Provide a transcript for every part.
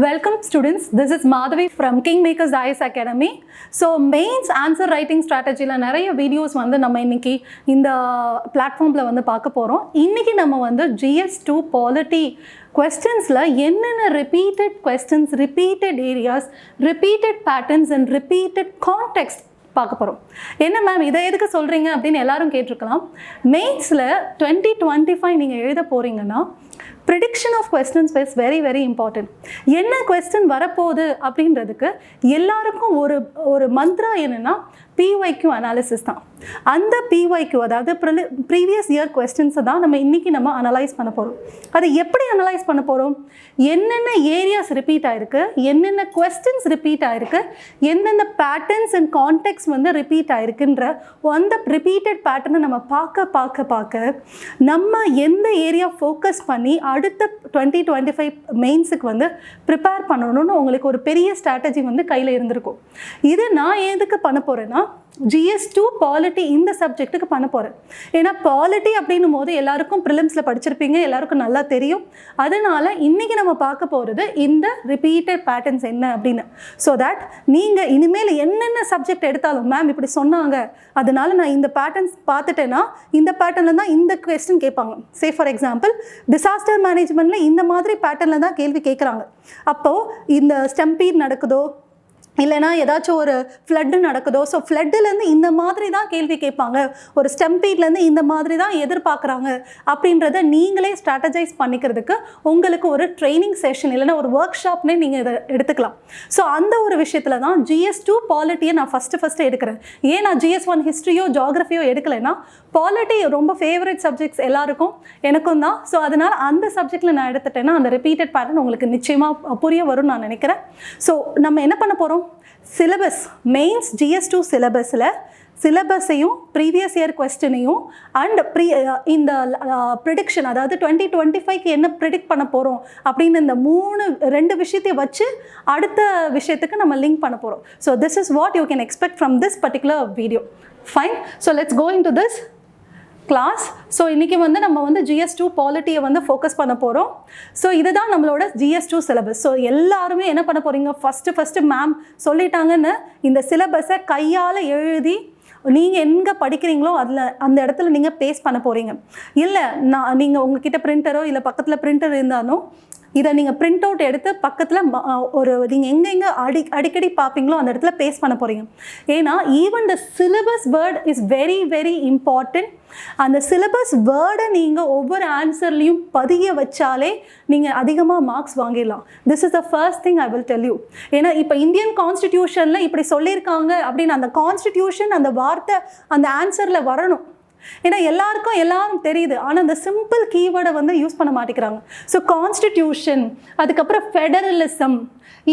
Welcome students, this is Madhavi from KingMakers IAS Academy. So mains answer writing strategy la nariya videos vandu nama inniki inda platform la vandu paaka porom. Inniki nama vandu GS2 Polity questions la enna repeated questions, repeated areas, repeated patterns and repeated context பார்க்க போகிறோம். என்ன ma'am இதை எதுக்கு சொல்கிறீங்க அப்படின்னு எல்லாரும் கேட்டிருக்கலாம். மெயின்ஸில் 2025 நீங்கள் எழுத போகிறீங்கன்னா prediction of questions is very very important. என்ன கொஸ்டின் வரப்போகுது அப்படின்றதுக்கு எல்லாருக்கும் ஒரு மந்த்ரா என்னென்னா PYQ அனாலிசிஸ் தான். அந்த PYQ அதாவது ப்ரீவியஸ் இயர் கொஸ்டின்ஸை தான் நம்ம அனலைஸ் பண்ண போகிறோம். அதை எப்படி அனலைஸ் பண்ண போகிறோம்? என்னென்ன ஏரியாஸ் ரிப்பீட் ஆகிருக்கு, என்னென்ன கொஸ்டின்ஸ் ரிப்பீட் ஆகிருக்கு, எந்தெந்த பேட்டர்ன்ஸ் அண்ட் கான்டெக்ட்ஸ் வந்து ரிப்பீட் ஆகிருக்குன்ற அந்த ரிப்பீட்டட் பேட்டர்னை நம்ம பார்க்க நம்ம எந்த ஏரியா ஃபோக்கஸ் பண்ணி அடுத்த 2025 மெயின்ஸுக்கு வந்து ப்ரிப்பேர் பண்ணணும்னு உங்களுக்கு ஒரு பெரிய ஸ்ட்ராட்டஜி வந்து கையில் இருந்திருக்கும். இது நான் எதுக்கு பண்ண போகிறேன்னா GS2 Polity இந்த சப்ஜெக்ட்டுக்கு பண்ண போகிறேன். ஏன்னா Polity அப்படின்னும் போது எல்லாருக்கும் ப்ரிலிம்ஸில் படிச்சிருப்பீங்க, எல்லாருக்கும் நல்லா தெரியும். அதனால் இன்றைக்கி நம்ம பார்க்க போகிறது இந்த ரிப்பீட்டட் பேட்டர்ன்ஸ் என்ன அப்படின்னு. ஸோ தட் நீங்கள் இனிமேல் என்னென்ன சப்ஜெக்ட் எடுத்தாலும் மேம் இப்படி சொன்னாங்க, அதனால் நான் இந்த பேட்டர்ன்ஸ் பார்த்துட்டேன்னா இந்த பேட்டர்னில் தான் இந்த கொஸ்டின் கேட்பாங்க. சே ஃபார் எக்ஸாம்பிள் டிசாஸ்டர் மேனேஜ்மெண்ட்டில் இந்த மாதிரி பேட்டர்னில் தான் கேள்வி கேட்குறாங்க. அப்போது இந்த ஸ்டம்பீட் நடக்குதோ இல்லைனா ஏதாச்சும் ஒரு ஃப்ளட்டு நடக்குதோ, ஸோ ஃப்ளட்டுலேருந்து இந்த மாதிரி தான் கேள்வி கேட்பாங்க, ஒரு ஸ்டம்பீட்லேருந்து இந்த மாதிரி தான் எதிர்பார்க்குறாங்க அப்படின்றத நீங்களே ஸ்ட்ராட்டஜைஸ் பண்ணிக்கிறதுக்கு உங்களுக்கு ஒரு ட்ரைனிங் செஷன் இல்லைனா ஒரு ஒர்க் ஷாப்னே நீங்கள் இதை எடுத்துக்கலாம். ஸோ அந்த ஒரு விஷயத்தில் தான் GS2 Polityயை நான் ஃபஸ்ட்டு எடுக்கிறேன். ஏன் நான் GS1 ஹிஸ்ட்ரியோ ஜாகிரஃபியோ எடுக்கலைன்னா Polity ரொம்ப ஃபேவரட் சப்ஜெக்ட்ஸ் எல்லாருக்கும், எனக்கும் தான். ஸோ அதனால் அந்த சப்ஜெக்டில் நான் எடுத்துட்டேன்னா அந்த ரிப்பீட்டட் பேட்டர்ன் உங்களுக்கு நிச்சயமாக புரிய வரும்னு நான் நினைக்கிறேன். ஸோ நம்ம என்ன பண்ண போகிறோம்? சிலபஸ் மெயின்ஸ் GS2 சிலபஸில் சிலபஸையும் ப்ரீவியஸ் இயர் கொஸ்டினையும் அண்ட் இந்த ப்ரிடிக்ஷன் அதாவது 2025க்கு என்ன ப்ரிடிக்ட் பண்ண போகிறோம் அப்படின்னு இந்த ரெண்டு விஷயத்தை வச்சு அடுத்த விஷயத்துக்கு நம்ம லிங்க் பண்ண போகிறோம். So this is what you can expect from this particular video. Fine. So let's go into this class. So இன்றைக்கி வந்து நம்ம வந்து GS2 Polityயை வந்து ஃபோக்கஸ் பண்ண போகிறோம். ஸோ இதுதான் நம்மளோட GS2 சிலபஸ். ஸோ எல்லாருமே என்ன பண்ண போகிறீங்க? ஃபஸ்ட்டு மேம் சொல்லிட்டாங்கன்னு இந்த சிலபஸை கையால் எழுதி நீங்கள் எங்கே படிக்கிறீங்களோ அந்த இடத்துல நீங்கள் பேஸ்ட் பண்ண போகிறீங்க. இல்லை நீங்கள் உங்ககிட்ட பிரிண்டரோ இல்லை பக்கத்தில் பிரிண்டர் இருந்தாலும் இதை நீங்கள் பிரிண்ட் அவுட் எடுத்து பக்கத்தில் நீங்கள் எங்கெங்கே அடிக்கடி பார்ப்பீங்களோ அந்த இடத்துல பேஸ்ட் பண்ண போகிறீங்க. ஏன்னா even the syllabus word is very very important. அந்த சிலபஸ் வேர்டை நீங்கள் ஒவ்வொரு ஆன்சர்லேயும் பதிய வச்சாலே நீங்கள் அதிகமாக மார்க்ஸ் வாங்கிடலாம். This is the first thing I will tell you. ஏன்னா இப்போ இந்தியன் கான்ஸ்டிடியூஷனில் இப்படி சொல்லியிருக்காங்க அப்படின்னு அந்த கான்ஸ்டிடியூஷன் அந்த வார்த்தை அந்த ஆன்சரில் வரணும். ஏன்னா எல்லாரும் தெரியுது, ஆனால் அந்த சிம்பிள் கீவேர்டை வந்து யூஸ் பண்ண மாட்டேங்கிறாங்க. ஸோ கான்ஸ்டிடியூஷன், அதுக்கப்புறம் ஃபெடரலிசம்,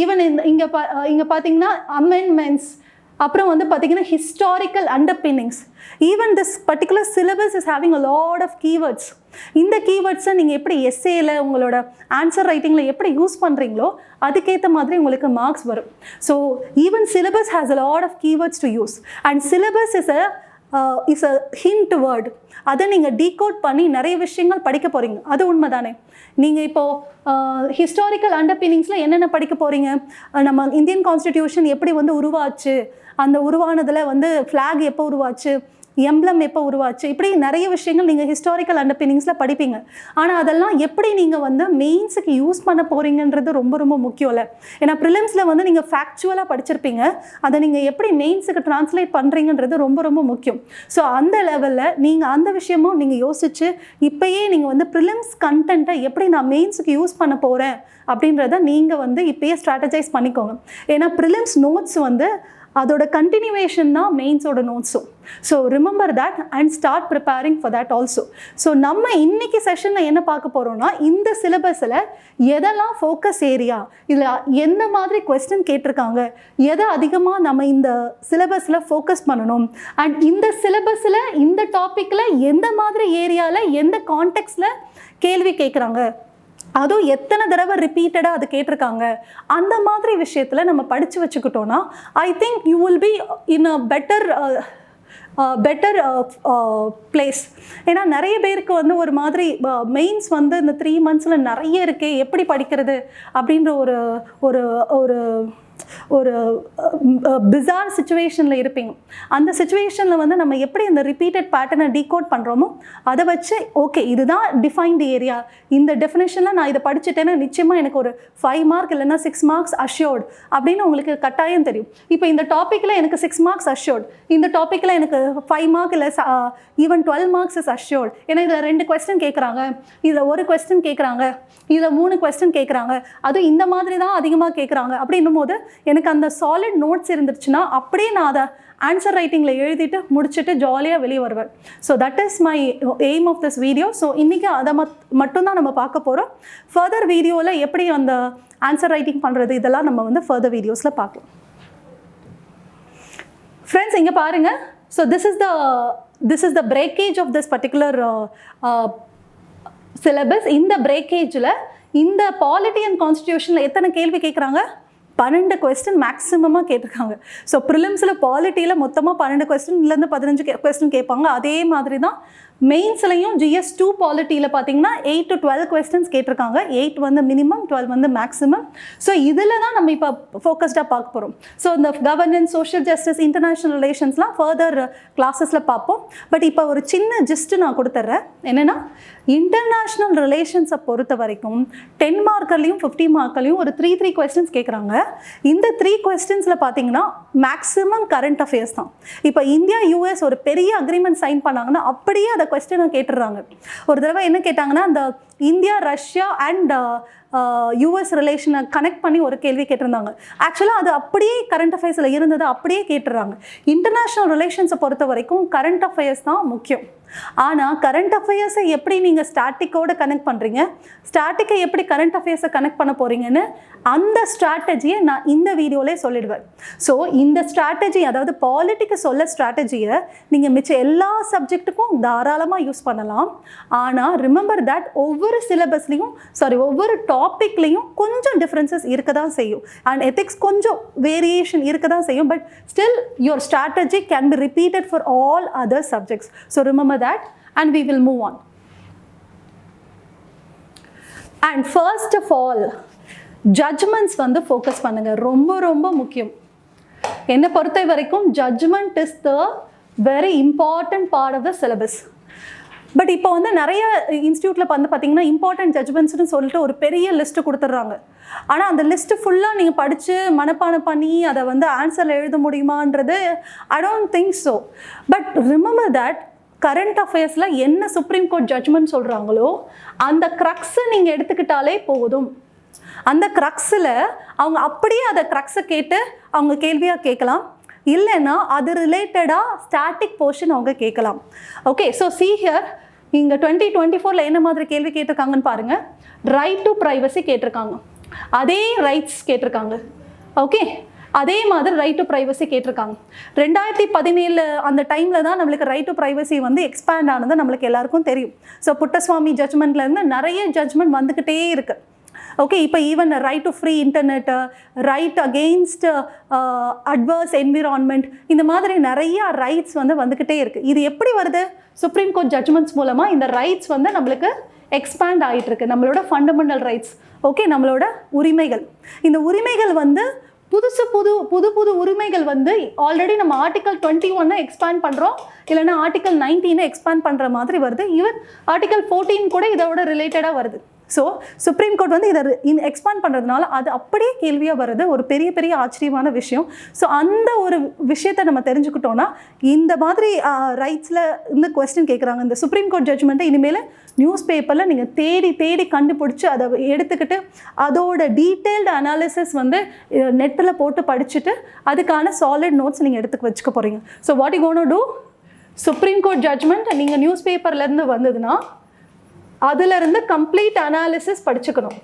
ஈவன் இங்கே பார்த்தீங்கன்னா அமெண்ட்மெண்ட்ஸ், அப்புறம் வந்து பார்த்தீங்கன்னா historical underpinnings. Even this particular syllabus is having a lot of keywords. இந்த கீவேர்ட்ஸை நீங்கள் எப்படி எஸ்ஏயில் உங்களோட ஆன்சர் ரைட்டிங்கில் எப்படி யூஸ் பண்ணுறீங்களோ அதுக்கேற்ற மாதிரி உங்களுக்கு மார்க்ஸ் வரும். So even syllabus has a lot of keywords to use and syllabus is a hint word. அதை நீங்கள் டீகோட் பண்ணி நிறைய விஷயங்கள் படிக்க போகிறீங்க. அது உண்மை தானே? நீங்கள் இப்போது ஹிஸ்டாரிக்கல் அண்டர்பின்னிங்ஸில் என்னென்ன படிக்க போகிறீங்க? நம்ம இந்தியன் கான்ஸ்டிடியூஷன் எப்படி வந்து உருவாச்சு, அந்த உருவானதில் வந்து ஃப்ளாக் எப்போ உருவாச்சு, எம்ப்ளம் எப்போ உருவாச்சு, இப்படி நிறைய விஷயங்கள் நீங்கள் ஹிஸ்டாரிக்கல் அண்டர்பின்னிங்ஸில் படிப்பீங்க. ஆனால் அதெல்லாம் எப்படி நீங்கள் வந்து மெயின்ஸுக்கு யூஸ் பண்ண போகிறீங்கன்றது ரொம்ப ரொம்ப முக்கியம் இல்லை. ஏன்னா ப்ரிலிம்ஸில் வந்து நீங்கள் ஃபேக்சுவலாக படிச்சிருப்பீங்க, அதை நீங்கள் எப்படி மெயின்ஸுக்கு ட்ரான்ஸ்லேட் பண்ணுறீங்கன்றது ரொம்ப ரொம்ப முக்கியம். ஸோ அந்த லெவலில் நீங்கள் அந்த விஷயமும் நீங்கள் யோசிச்சு இப்போயே நீங்கள் வந்து ப்ரிலிம்ஸ் கண்டென்ட்டை எப்படி நான் மெயின்ஸுக்கு யூஸ் பண்ண போகிறேன் அப்படின்றத நீங்கள் வந்து இப்போயே ஸ்ட்ராட்டஜைஸ் பண்ணிக்கோங்க. ஏன்னா ப்ரிலிம்ஸ் நோட்ஸ் வந்து அதோட கண்டினியூவேஷன் தான் மெயின்ஸோட நோட்ஸும். So remember that and start preparing for that also. So நம்ம இன்னைக்கு செஷனில் என்ன பார்க்க போகிறோம்னா இந்த சிலபஸில் எதெல்லாம் ஃபோக்கஸ் ஏரியா, இதில் எந்த மாதிரி கொஸ்டின் கேட்டிருக்காங்க, எதை அதிகமாக நம்ம இந்த சிலபஸில் ஃபோக்கஸ் பண்ணணும், அண்ட் இந்த சிலபஸில் இந்த டாப்பிக்கில் எந்த மாதிரி ஏரியாவில் எந்த கான்டெக்ட்ஸில் கேள்வி கேட்குறாங்க, அதுவும் எத்தனை தடவை ரிப்பீட்டடாக அது கேட்டிருக்காங்க, அந்த மாதிரி விஷயத்தில் நம்ம படித்து வச்சுக்கிட்டோன்னா I think you will be in a better better place. ஏன்னா நிறைய பேருக்கு வந்து ஒரு மாதிரி மெயின்ஸ் வந்து இந்த 3 months நிறைய இருக்கே, எப்படி படிக்கிறது அப்படின்ற ஒரு ஒரு ஒரு ஒரு பிசார் சிச்சுவேஷனில் இருப்பீங்க. அந்த சிச்சுவேஷனில் வந்து நம்ம எப்படி அந்த ரிப்பீட்டட் பேட்டர்னை டீகோட் பண்ணுறோமோ அதை வச்சு ஓகே இதுதான் டிஃபைன்டு ஏரியா, இந்த டெஃபினேஷனில் நான் இதை படிச்சுட்டேன்னா நிச்சயமாக எனக்கு ஒரு 5 marks இல்லைன்னா 6 marks அஷ்யூர்ட் அப்படின்னு உங்களுக்கு கட்டாயம் தெரியும். இப்போ இந்த டாப்பிக்கில் எனக்கு 6 marks அஷ்யூர்ட், இந்த டாப்பிக்கில் எனக்கு 5 marks இல்லை ஈவன் 12 marks இஸ் அஷ்யூர்ட். ஏன்னா இதில் 2 question கேட்குறாங்க, இதில் 1 question கேட்குறாங்க, இதில் 3 question கேட்குறாங்க, அதுவும் இந்த மாதிரி தான் அதிகமாக கேட்குறாங்க. அப்படின்னும் போது எனக்கு அந்த சாலிட் நோட்ஸ் இருந்துச்சுன்னா அப்படியே நான் அதை ஆன்சர் ரைட்டிங்கில் எழுதிட்டு முடிச்சுட்டு ஜாலியாக வெளியே வருவேன். So that is my aim of this video. So இன்றைக்கி அதை மட்டும்தான் நம்ம பார்க்க போகிறோம். ஃபர்தர் வீடியோவில் எப்படி அந்த ஆன்சர் ரைட்டிங் பண்ணுறது இதெல்லாம் நம்ம வந்து ஃபர்தர் வீடியோஸில் பார்க்கலாம். ஃப்ரெண்ட்ஸ் இங்கே பாருங்கள். So this is the breakage of this particular syllabus. இந்த பிரேக்கேஜில் இந்த பாலிட்டி அண்ட் கான்ஸ்டியூஷனில் எத்தனை கேள்வி கேட்குறாங்க? 12 question மேக்ஸிமமாக கேட்டிருக்காங்க. ஸோ ப்ரிலிம்ஸில் பாலிட்டியில் மொத்தமாக 12 question 15 question கேட்பாங்க. அதே மாதிரி தான் மெயின்ஸ்லையும் GS2 பாலிட்டியில் பார்த்தீங்கன்னா 8 to 12 questions கேட்டிருக்காங்க. 8 வந்து மினிமம், 12 வந்து மேக்ஸிமம். ஸோ இதில் தான் நம்ம இப்போ ஃபோக்கஸ்டாக பார்க்க போகிறோம். ஸோ இந்த கவர்னன்ஸ், சோஷியல் ஜஸ்டிஸ், இன்டர்நேஷ்னல் ரிலேஷன்ஸ்லாம் ஃபர்தர் கிளாஸஸில் பார்ப்போம். பட் இப்போ ஒரு சின்ன ஜிஸ்ட்டு நான் கொடுத்துட்றேன். என்னென்னா இன்டர்நேஷ்னல் ரிலேஷன்ஸை பொறுத்த வரைக்கும் 10 மார்க்லையும் 50 மார்க்லையும் ஒரு 3 questions கேட்குறாங்க. இந்த 3 questionsல பார்த்தீங்கன்னா மேக்ஸிமம் கரண்ட் அஃபேர்ஸ் தான். இப்போ இந்தியா US ஒரு பெரிய அக்ரிமெண்ட் சைன் பண்ணாங்கன்னா அப்படியே அதை கொஸ்டினை கேட்டுடுறாங்க. ஒரு தடவை என்ன கேட்டாங்கன்னா அந்த இந்தியா, ரஷ்யா அண்ட் US ரிலேஷனை கனெக்ட் பண்ணி ஒரு கேள்வி கேட்டிருந்தாங்க. ஆக்சுவலாக அது அப்படியே கரண்ட் அஃபேர்ஸில் இருந்தது அப்படியே கேட்டுடுறாங்க. இன்டர்நேஷ்னல் ரிலேஷன்ஸை பொறுத்த வரைக்கும் கரண்ட் அஃபேர்ஸ் தான் முக்கியம். ஆனால் கரண்ட் அஃபேர்ஸை எப்படி நீங்கள் ஸ்டாட்டிக்கோடு கனெக்ட் பண்ணுறீங்க, ஸ்டாட்டிக்கை எப்படி கரண்ட் அஃபேர்ஸை கனெக்ட் பண்ண போகிறீங்கன்னு அந்த ஸ்ட்ராட்டஜியை நான் இந்த வீடியோவிலே சொல்லிடுவேன். ஸோ இந்த ஸ்ட்ராட்டஜி, அதாவது பாலிட்டிக்கு சொல்ல ஸ்ட்ராட்டஜியை நீங்கள் மிச்ச எல்லா சப்ஜெக்ட்டுக்கும் தாராளமாக யூஸ் பண்ணலாம். ஆனால் ரிமெம்பர் தட் ஒவ்வொரு சிலபஸ்லையும் ஒவ்வொரு டாப்பிக்லையும் கொஞ்சம் டிஃப்ரென்சஸ் இருக்க தான் செய்யும். அண்ட் எத்திக்ஸ் கொஞ்சம் வேரியேஷன் இருக்க தான் செய்யும். But still your strategy can be repeated for all other subjects. So remember that and we will move on. And first of all judgments வந்து ஃபோக்கஸ் பண்ணுங்க. ரொம்ப ரொம்ப முக்கியம். என்னை பொறுத்த வரைக்கும் judgment is the very important part of the syllabus. But இப்போ வந்து நிறைய இன்ஸ்டியூட்டில் வந்து பார்த்தீங்கன்னா இம்பார்ட்டன்ட் ஜட்ஜ்மெண்ட்ஸ்னு சொல்லிட்டு ஒரு பெரிய லிஸ்ட்டு கொடுத்துட்றாங்க. ஆனால் அந்த லிஸ்ட்டு ஃபுல்லாக நீங்கள் படித்து மனப்பாடம் பண்ணி அதை வந்து ஆன்சரில் எழுத முடியுமான்றது I don't think so. But remember that current அஃபேர்ஸில் என்ன சுப்ரீம் கோர்ட் ஜட்ஜ்மெண்ட் சொல்கிறாங்களோ அந்த க்ரக்ஸை நீங்கள் எடுத்துக்கிட்டாலே போதும். அந்த க்ரக்ஸில் அவங்க அப்படியே அதை க்ரக்ஸை கேட்டு அவங்க கேள்வியாக கேட்கலாம். இல்லைன்னா அது ரிலேட்டடாக ஸ்டாட்டிக் போர்ஷன் அவங்க கேட்கலாம். ஓகே, ஸோ see here இங்கே 2024 என்ன மாதிரி கேள்வி கேட்டிருக்காங்கன்னு பாருங்கள். ரைட் டு ப்ரைவசி கேட்டிருக்காங்க, அதே ரைட்ஸ் கேட்டிருக்காங்க. ஓகே, அதே மாதிரி ரைட் டு ப்ரைவசி கேட்டிருக்காங்க. 2017 அந்த டைமில் தான் நம்மளுக்கு ரைட் டு ப்ரைவசி வந்து எக்ஸ்பேண்ட் ஆனது நம்மளுக்கு எல்லாருக்கும் தெரியும். ஸோ புட்டஸ்வாமி ஜட்ஜ்மெண்ட்லேருந்து நிறைய ஜட்ஜ்மெண்ட் வந்துக்கிட்டே இருக்குது. ஓகே, இப்போ even right to free internet, right against adverse environment, இந்த மாதிரி நிறையா ரைட்ஸ் வந்து வந்துக்கிட்டே இருக்குது. இது எப்படி வருது? சுப்ரீம் கோர்ட் ஜட்ஜ்மெண்ட்ஸ் மூலமாக இந்த ரைட்ஸ் வந்து நம்மளுக்கு எக்ஸ்பேண்ட் ஆகிட்டு இருக்கு. நம்மளோட ஃபண்டமெண்டல் ரைட்ஸ், ஓகே, நம்மளோட உரிமைகள். இந்த உரிமைகள் வந்து புது உரிமைகள் வந்து ஆல்ரெடி நம்ம ஆர்டிகல் 21 எக்ஸ்பேண்ட் பண்ணுறோம், இல்லைன்னா ஆர்டிகல் 19 எக்ஸ்பேண்ட் பண்ணுற மாதிரி வருது. ஈவன் ஆர்டிகல் 14 கூட இதோட ரிலேட்டடாக வருது. ஸோ சுப்ரீம் கோர்ட் வந்து இதை எக்ஸ்பேண்ட் பண்ணுறதுனால அது அப்படியே கேள்வியாக வருது. ஒரு பெரிய ஆச்சரியமான விஷயம். ஸோ அந்த ஒரு விஷயத்தை நம்ம தெரிஞ்சுக்கிட்டோன்னா இந்த மாதிரி ரைட்ஸில் இந்த கொஸ்டின் கேட்குறாங்க. இந்த சுப்ரீம் கோர்ட் ஜட்ஜ்மெண்ட்டை இனிமேல் நியூஸ் பேப்பரில் நீங்கள் தேடி கண்டுபிடிச்சி அதை எடுத்துக்கிட்டு அதோட டீட்டெயில்டு அனாலிசிஸ் வந்து நெட்டில் போட்டு படிச்சுட்டு அதுக்கான சாலிட் நோட்ஸ் நீங்கள் எடுத்துக்க வச்சுக்க போகிறீங்க. So what you gonna do, supreme court judgment நீங்கள் நியூஸ் பேப்பர்லேருந்து வந்ததுன்னா அதிலிருந்து கம்ப்ளீட் அனாலிசிஸ் படிச்சுக்கணும்.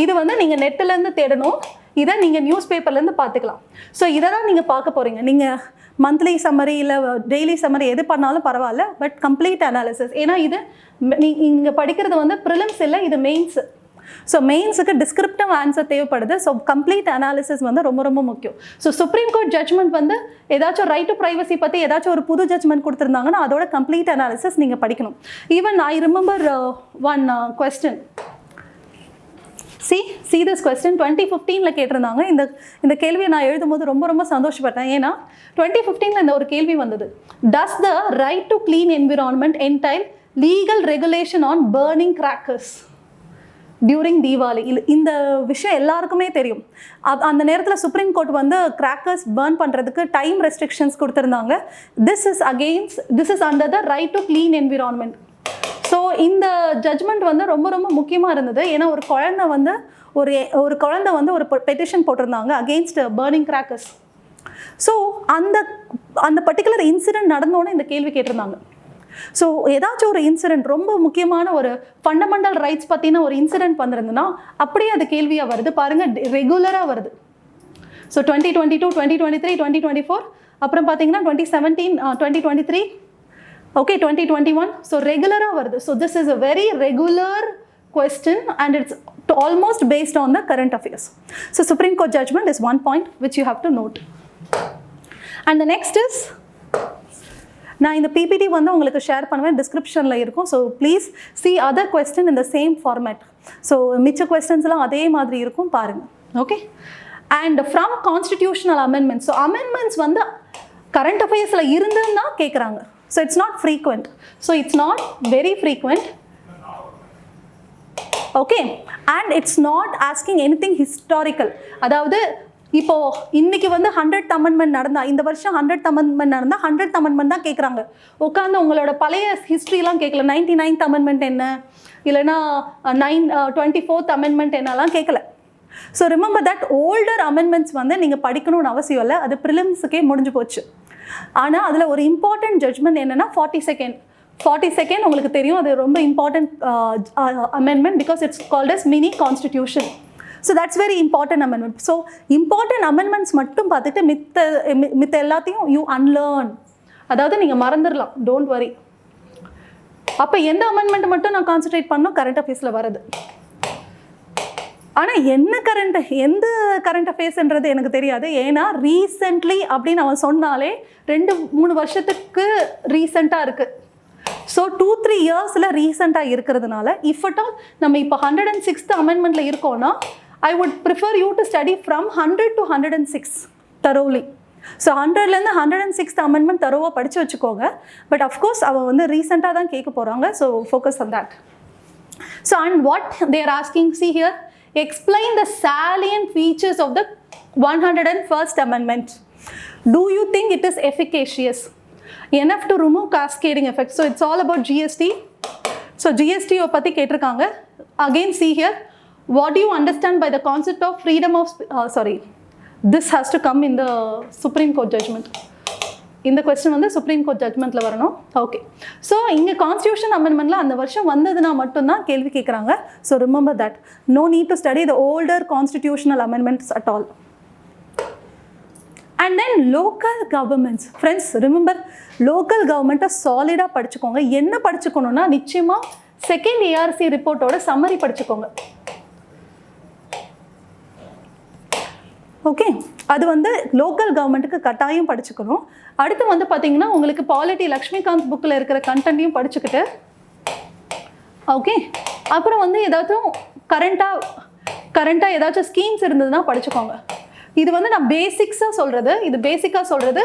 இது வந்து நீங்கள் நெட்டிலேருந்து தேடணும், இதை நீங்கள் நியூஸ் பேப்பர்லேருந்து பார்த்துக்கலாம். ஸோ இதை தான் நீங்கள் பார்க்க போகிறீங்க. நீங்கள் மந்த்லி சம்மரி இல்லை டெய்லி சம்மரி எது பண்ணாலும் பரவாயில்ல, பட் கம்ப்ளீட் அனாலிசிஸ். ஏன்னா இது நீங்கள் படிக்கிறது வந்து ப்ரிலிம்ஸ் இல்லை, இது மெயின்ஸு. ஸோ மெயின்ஸுக்கு டிஸ்கிரிப்டிவ் ஆன்சர் தேவைப்படுது. ஸோ கம்ப்ளீட் அனாலிசிஸ் வந்து ரொம்ப ரொம்ப முக்கியம். ஸோ சுப்ரீம் கோர்ட் ஜட்மெண்ட் வந்து ஏதாச்சும் ரைட் டு ப்ரைவசி பற்றி ஏதாச்சும் ஒரு புது ஜட்மெண்ட் கொடுத்துருந்தாங்கன்னா அதோட கம்ப்ளீட் அனாலிசிஸ் நீங்கள் படிக்கணும். Even I remember one question. See this question 2015ல கேட்டிருந்தாங்க. இந்த கேள்வியை நான் எழுதும்போது ரொம்ப ரொம்ப சந்தோஷப்பட்டேன். ஏன்னா 2015ல இந்த ஒரு கேள்வி வந்தது. Does the right to clean environment entail legal regulation on burning crackers during Diwali? இந்த விஷயம் எல்லாருக்குமே தெரியும். அந்த நேரத்தில் சுப்ரீம் கோர்ட் வந்து கிராக்கர்ஸ் பர்ன் பண்ணுறதுக்கு டைம் ரெஸ்ட்ரிக்ஷன்ஸ் கொடுத்துருந்தாங்க. This is under the right to clean environment. So இந்த ஜட்மெண்ட் வந்து ரொம்ப ரொம்ப முக்கியமாக இருந்தது. ஏன்னா ஒரு குழந்தை வந்து ஒரு பெட்டிஷன் போட்டிருந்தாங்க அகெயின்ஸ்ட் பர்னிங் கிராக்கர்ஸ். ஸோ அந்த பர்டிகுலர் இன்சிடென்ட் நடந்தோன்னே இந்த கேள்வி கேட்டிருந்தாங்க. ஸோ ஏதாச்சும் ஒரு இன்சிடென்ட் ரொம்ப முக்கியமான ஒரு ஃபண்டமெண்டல் ரைட்ஸ் பற்றின ஒரு இன்சிடென்ட் வந்திருந்ததுன்னா அப்படியே அது கேள்வியாக வருது பாருங்கள், ரெகுலராக வருது. ஸோ 2022, 2023, 2024, அப்புறம் பார்த்தீங்கன்னா 2017, 2023, okay, 2021. So regular varudhu. So this is a very regular question and it's almost based on the current affairs. So Supreme Court judgment is one point which you have to note. And the next is, நான் இந்த PPT வந்து உங்களுக்கு share பண்ணுவேன், டிஸ்கிரிப்ஷனில் இருக்கும். So please see other question in the same format. So மிச்ச கொஸ்டின்ஸ்லாம் அதே மாதிரி இருக்கும் பாருங்கள். Okay. And from constitutional amendments. So amendments வந்து கரண்ட் அஃபேர்ஸில் இருந்துன்னா கேட்குறாங்க. So it's not frequent. So it's not very frequent. Okay. And it's not asking anything historical. அதாவது இப்போ இன்னைக்கு வந்து 100th amendment நடந்தா, இந்த வருஷம் 100th amendment நடந்தா 100th amendment தான் கேட்குறாங்க. உட்காந்து உங்களோட பழைய ஹிஸ்ட்ரிலாம் கேட்கல. 99th amendment என்ன, இல்லைனா 24th amendment என்னலாம் கேட்கல. So remember that older amendments வந்து நீங்கள் படிக்கணும்னு அவசியம் இல்லை. அது ப்ரிலிம்ஸுக்கே முடிஞ்சு போச்சு. ஆனால் அதில் ஒரு இம்பார்ட்டன்ட் ஜட்மெண்ட் என்னென்னா 42nd உங்களுக்கு தெரியும். அது ரொம்ப important amendment because it's called as mini constitution. So that's very important amendment. So important amendments மட்டும் பார்த்துட்டு மித்த எல்லாத்தையும் யூ அன்லேர்ன், அதாவது நீங்கள் மறந்துடலாம், டோன்ட் வரி. அப்போ எந்த அமெண்ட்மெண்ட் மட்டும் நான் கான்சன்ட்ரேட் பண்ணோம், கரண்ட் அஃபேர்ஸில் வருது. ஆனால் எந்த கரண்ட் அஃபேர்ஸ்ன்றது எனக்கு தெரியாது. ஏன்னா ரீசெண்ட்லி அப்படின்னு அவன் சொன்னாலே 2-3 வருஷத்துக்கு ரீசெண்டாக இருக்குது. ஸோ 2-3 இயர்ஸில் ரீசெண்டாக இருக்கிறதுனால இஃப் அட் ஆல் நம்ம இப்போ 106th அமெண்ட்மெண்ட்டில் இருக்கோன்னா I would prefer you to study from 100 to 106 thoroughly. ஸோ 100லேருந்து 106th அமெண்ட்மெண்ட் தரோவாக படித்து வச்சுக்கோங்க. பட் அஃப்கோர்ஸ் அவன் வந்து ரீசெண்டாக தான் கேட்க போகிறாங்க. So focus on that. So and what they're asking, see here, explain the salient features of the 101st amendment. Do you think it is efficacious enough to remove cascading effects? So it's all about GST. So GST பத்தி கேட்டிருக்காங்க. Again see here, what do you understand by the concept of freedom of this has to come in the Supreme Court judgment. இந்த question வந்து supreme court ஜட்மெண்ட்டில் வரணும். Okay. So இங்கே constitution அமெண்ட்மெண்ட்டில் அந்த வருஷம் வந்ததுன்னா மட்டும்தான் கேள்வி கேட்குறாங்க. So remember that. No need to study the older constitutional amendments at all. And then local governments. Friends remember, local கவர்மெண்ட்டை சாலிடாக படிச்சுக்கோங்க. என்ன படிச்சுக்கணுன்னா நிச்சயமாக செகண்ட் ARC ரிப்போர்ட்டோட சம்மரி படிச்சுக்கோங்க. ஓகே. அது வந்து லோக்கல் கவர்மெண்ட்டுக்கு கட்டாயம் படிச்சுக்கணும். அடுத்து வந்து பார்த்தீங்கன்னா உங்களுக்கு பாலிட்டி லக்ஷ்மிகாந்த் புக்கில் இருக்கிற கண்டென்ட்டையும் படிச்சுக்கிட்டு, ஓகே, அப்புறம் வந்து ஏதாச்சும் கரண்ட்டாக ஏதாச்சும் ஸ்கீம்ஸ் இருந்ததுன்னா படிச்சுக்கோங்க. இது வந்து நான் பேசிக்காக சொல்கிறது.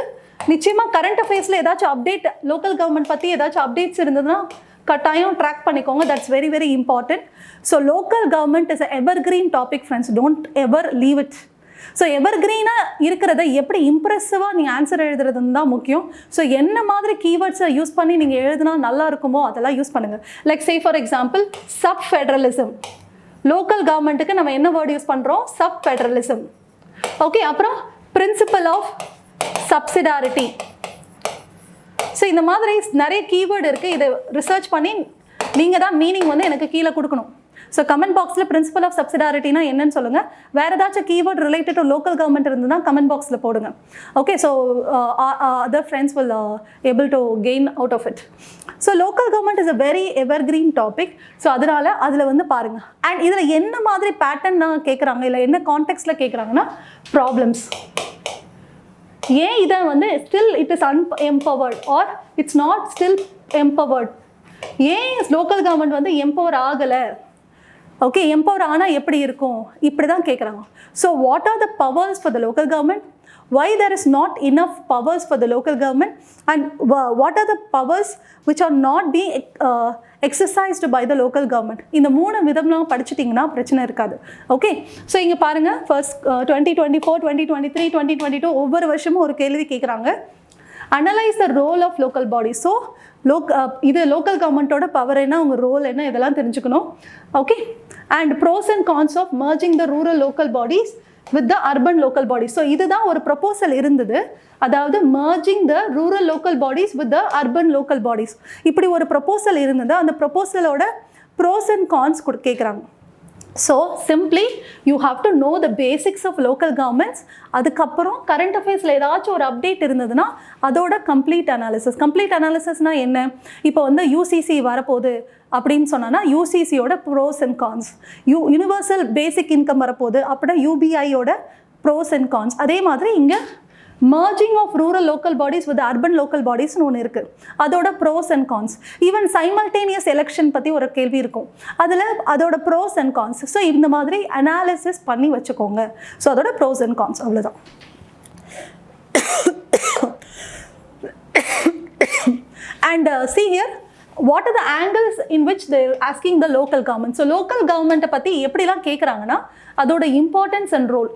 நிச்சயமாக கரண்ட் அஃபேர்ஸில் ஏதாச்சும் அப்டேட், லோக்கல் கவர்மெண்ட் பற்றி ஏதாச்சும் அப்டேட்ஸ் இருந்ததுன்னா கட்டாயம் ட்ராக் பண்ணிக்கோங்க. That's very very important. So local government is evergreen topic friends. Don't ever leave it. So ever கிரீனாக இருக்கிறத எப்படி இம்ப்ரெசிவாக நீங்கள் ஆன்சர் எழுதுறதுன்னு தான் முக்கியம். ஸோ என்ன மாதிரி கீவேர்ட்ஸை யூஸ் பண்ணி நீங்கள் எழுதுனா நல்லா இருக்குமோ அதெல்லாம் யூஸ் பண்ணுங்கள். Like say for example sub federalism. Local கவர்மெண்ட்டுக்கு நம்ம என்ன வேர்டு யூஸ் பண்ணுறோம்? Sub federalism. ஓகே. அப்புறம் பிரின்சிபல் ஆஃப் சப்சிடாரிட்டி. ஸோ இந்த மாதிரி நிறைய கீவேர்டு இருக்குது. இதை ரிசர்ச் பண்ணி நீங்கள் தான் மீனிங் வந்து எனக்கு கீழே கொடுக்கணும். ஸோ கமெண்ட் பாக்ஸில் பிரின்சிபல் ஆஃப் சப்சிடாரிட்டினா என்னன்னு சொல்லுங்கள். வேறு ஏதாச்சும் keyword related to local government இருந்ததுன்னா கமெண்ட் பாக்ஸில் போடுங்க. Okay, so other friends will able to gain out of it. So local government is a very evergreen topic. So அதனால் அதில் வந்து பாருங்கள். அண்ட் இதில் என்ன மாதிரி பேட்டர்ன் கேட்குறாங்க, இல்லை என்ன கான்டெக்ஸ்டில் கேட்குறாங்கன்னா ப்ராப்ளம்ஸ். ஏன் இதை வந்து still it is unempowered or it's not still empowered, ஏன் லோக்கல் கவர்மெண்ட் வந்து எம்பவர் ஆகலை, ஓகே எம்பவர் ஆனால் எப்படி இருக்கும், இப்படி தான் கேட்குறாங்க. So what are the powers for the local government, why there is not enough powers for the local government, and what are the powers which are not being exercised by the local government. இந்த மூணு விதம்லாம் படிச்சிட்டிங்கன்னா பிரச்சனை இருக்காது. Okay, so இங்கே பாருங்கள், first 2024, 2023, 2022 ஒவ்வொரு வருஷமும் ஒரு கேள்வி கேட்குறாங்க. Analyse the role of local body. So இது லோக்கல் கவர்மெண்ட்டோட பவர் என்ன, உங்கள் ரோல் என்ன, இதெல்லாம் தெரிஞ்சுக்கணும். Okay, and pros and cons of merging the rural local bodies with the urban local bodies. So இதுதான் ஒரு ப்ரொபோசல் இருந்தது, அதாவது merging the rural local bodies with the urban local bodies. இப்படி ஒரு ப்ரொபோசல் இருந்தது. அந்த ப்ரொபோசலோட ப்ரோஸ் அண்ட் கான்ஸ் கேட்குறாங்க. So simply you have to know the basics of local governments. அதுக்கப்புறம் கரண்ட் அஃபேர்ஸில் ஏதாச்சும் ஒரு அப்டேட் இருந்ததுன்னா அதோட கம்ப்ளீட் அனாலிசிஸ். கம்ப்ளீட் அனாலிசிஸ்னால் என்ன, இப்போ வந்து யூசிசி வரப்போகுது அப்படின்னு சொன்னால் யூசிசியோட pros and cons, universal basic income வரப்போகுது அப்படின்னா யூபிஐயோட ப்ரோஸ் அண்ட் கான்ஸ். அதே மாதிரி இங்கே merging of rural local bodies with urban local bodies னு ஒன்று இருக்குது, அதோட pros and cons. Even simultaneous election பற்றி ஒரு கேள்வி இருக்கும், அதில் அதோட ப்ரோஸ் அண்ட் கான்ஸ். ஸோ இந்த மாதிரி அனாலிசிஸ் பண்ணி வச்சுக்கோங்க. ஸோ அதோட ப்ரோஸ் அண்ட் கான்ஸ் அவ்வளோதான். And see here, what are the angles in which they are asking the local government. So local government பற்றி எப்படிலாம் கேட்குறாங்கன்னா அதோட இம்பார்ட்டன்ஸ் அண்ட் ரோல்,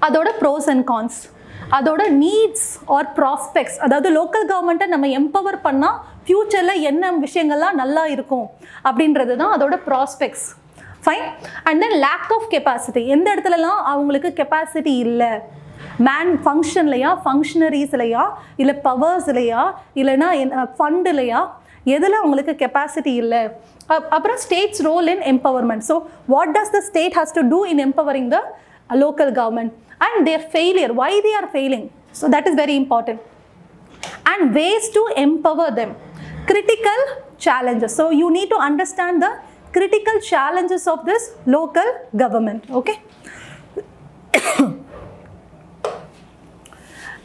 அதோட ப்ரோஸ் அண்ட் கான்ஸ், அதோட நீட்ஸ் ஆர் ப்ராஸ்பெக்ட்ஸ். அதாவது local கவர்மெண்ட்டை நம்ம எம்பவர் பண்ணால் ஃப்யூச்சரில் என்ன விஷயங்கள்லாம் நல்லா இருக்கும் அப்படின்றது தான் அதோட prospects. Fine. And then lack of capacity, எந்த இடத்துலலாம் அவங்களுக்கு கெப்பாசிட்டி இல்லை, மேன் ஃபங்க்ஷன்லையா, ஃபங்க்ஷனரிஸ்லையா, இல்லை பவர்ஸ்லையா, இல்லைனா ஃபண்டுலையா, எதில் அவங்களுக்கு கெப்பாசிட்டி இல்லை. அப்புறம் states role in empowerment. So what does the state has to do in empowering the local government and their failure, why they are failing. So that is very important. And ways to empower them. Critical challenges. So you need to understand the critical challenges of this local government. Okay.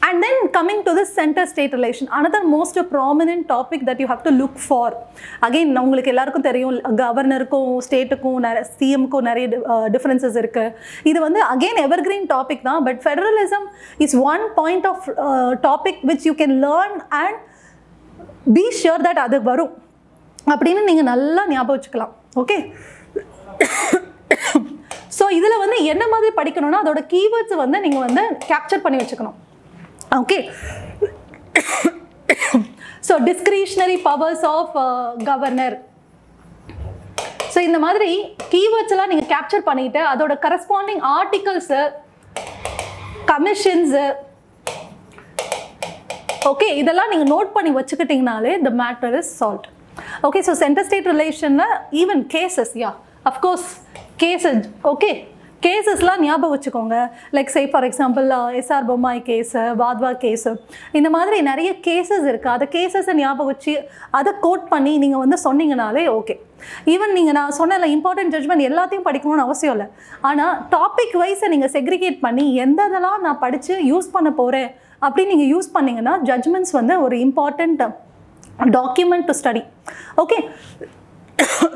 And then coming to the center-state relation, another most prominent topic that you have to look for. Again, உங்களுக்கு எல்லாருக்கும் தெரியும் கவர்னருக்கும் ஸ்டேட்டுக்கும் சிஎம்க்கும் நிறைய differences இருக்குது. இது வந்து again evergreen topic தான். But federalism is one point of topic which you can learn and be sure that அது வரும் அப்படின்னு நீங்கள் நல்லா ஞாபகம் வச்சுக்கலாம். ஓகே, ஸோ இதில் வந்து என்ன மாதிரி படிக்கணும்னா அதோட கீவேர்ட்ஸ் வந்து நீங்கள் வந்து கேப்சர் பண்ணி வச்சுக்கணும். Okay. So discretionary powers of governor. So இந்த மாதிரி keywords எல்லாம் நீங்க கேப்சர் பண்ணிட்டு அதோட கரஸ்பாண்டிங் ஆர்டிகல்ஸ், கமிஷன்ஸ், ஓகே இதெல்லாம் நீங்க நோட் பண்ணி வச்சுக்கிட்டீங்கனாலே the matter is solved. Okay, so center state relationல even cases, yeah, of course cases, okay. கேசஸ்லாம் ஞாபகம் வச்சுக்கோங்க. Like say for example S R Bommai case, Wadhwa case, இந்த மாதிரி நிறைய கேசஸ் இருக்குது. அந்த கேசஸை ஞாபகம் வச்சு அதை கோட் பண்ணி நீங்கள் வந்து சொன்னீங்கனாலே ஓகே. ஈவன் நீங்கள் நான் சொன்ன இம்பார்ட்டன்ட் ஜட்ஜ்மெண்ட் எல்லாத்தையும் படிக்கணும்னு அவசியம் இல்லை. ஆனால் டாபிக் வைஸை நீங்கள் செக்ரிகேட் பண்ணி எந்த இதெல்லாம் நான் படித்து யூஸ் பண்ண போகிறேன் அப்படின்னு நீங்கள் யூஸ் பண்ணிங்கன்னா ஜட்ஜ்மெண்ட்ஸ் வந்து ஒரு important document to study. Okay,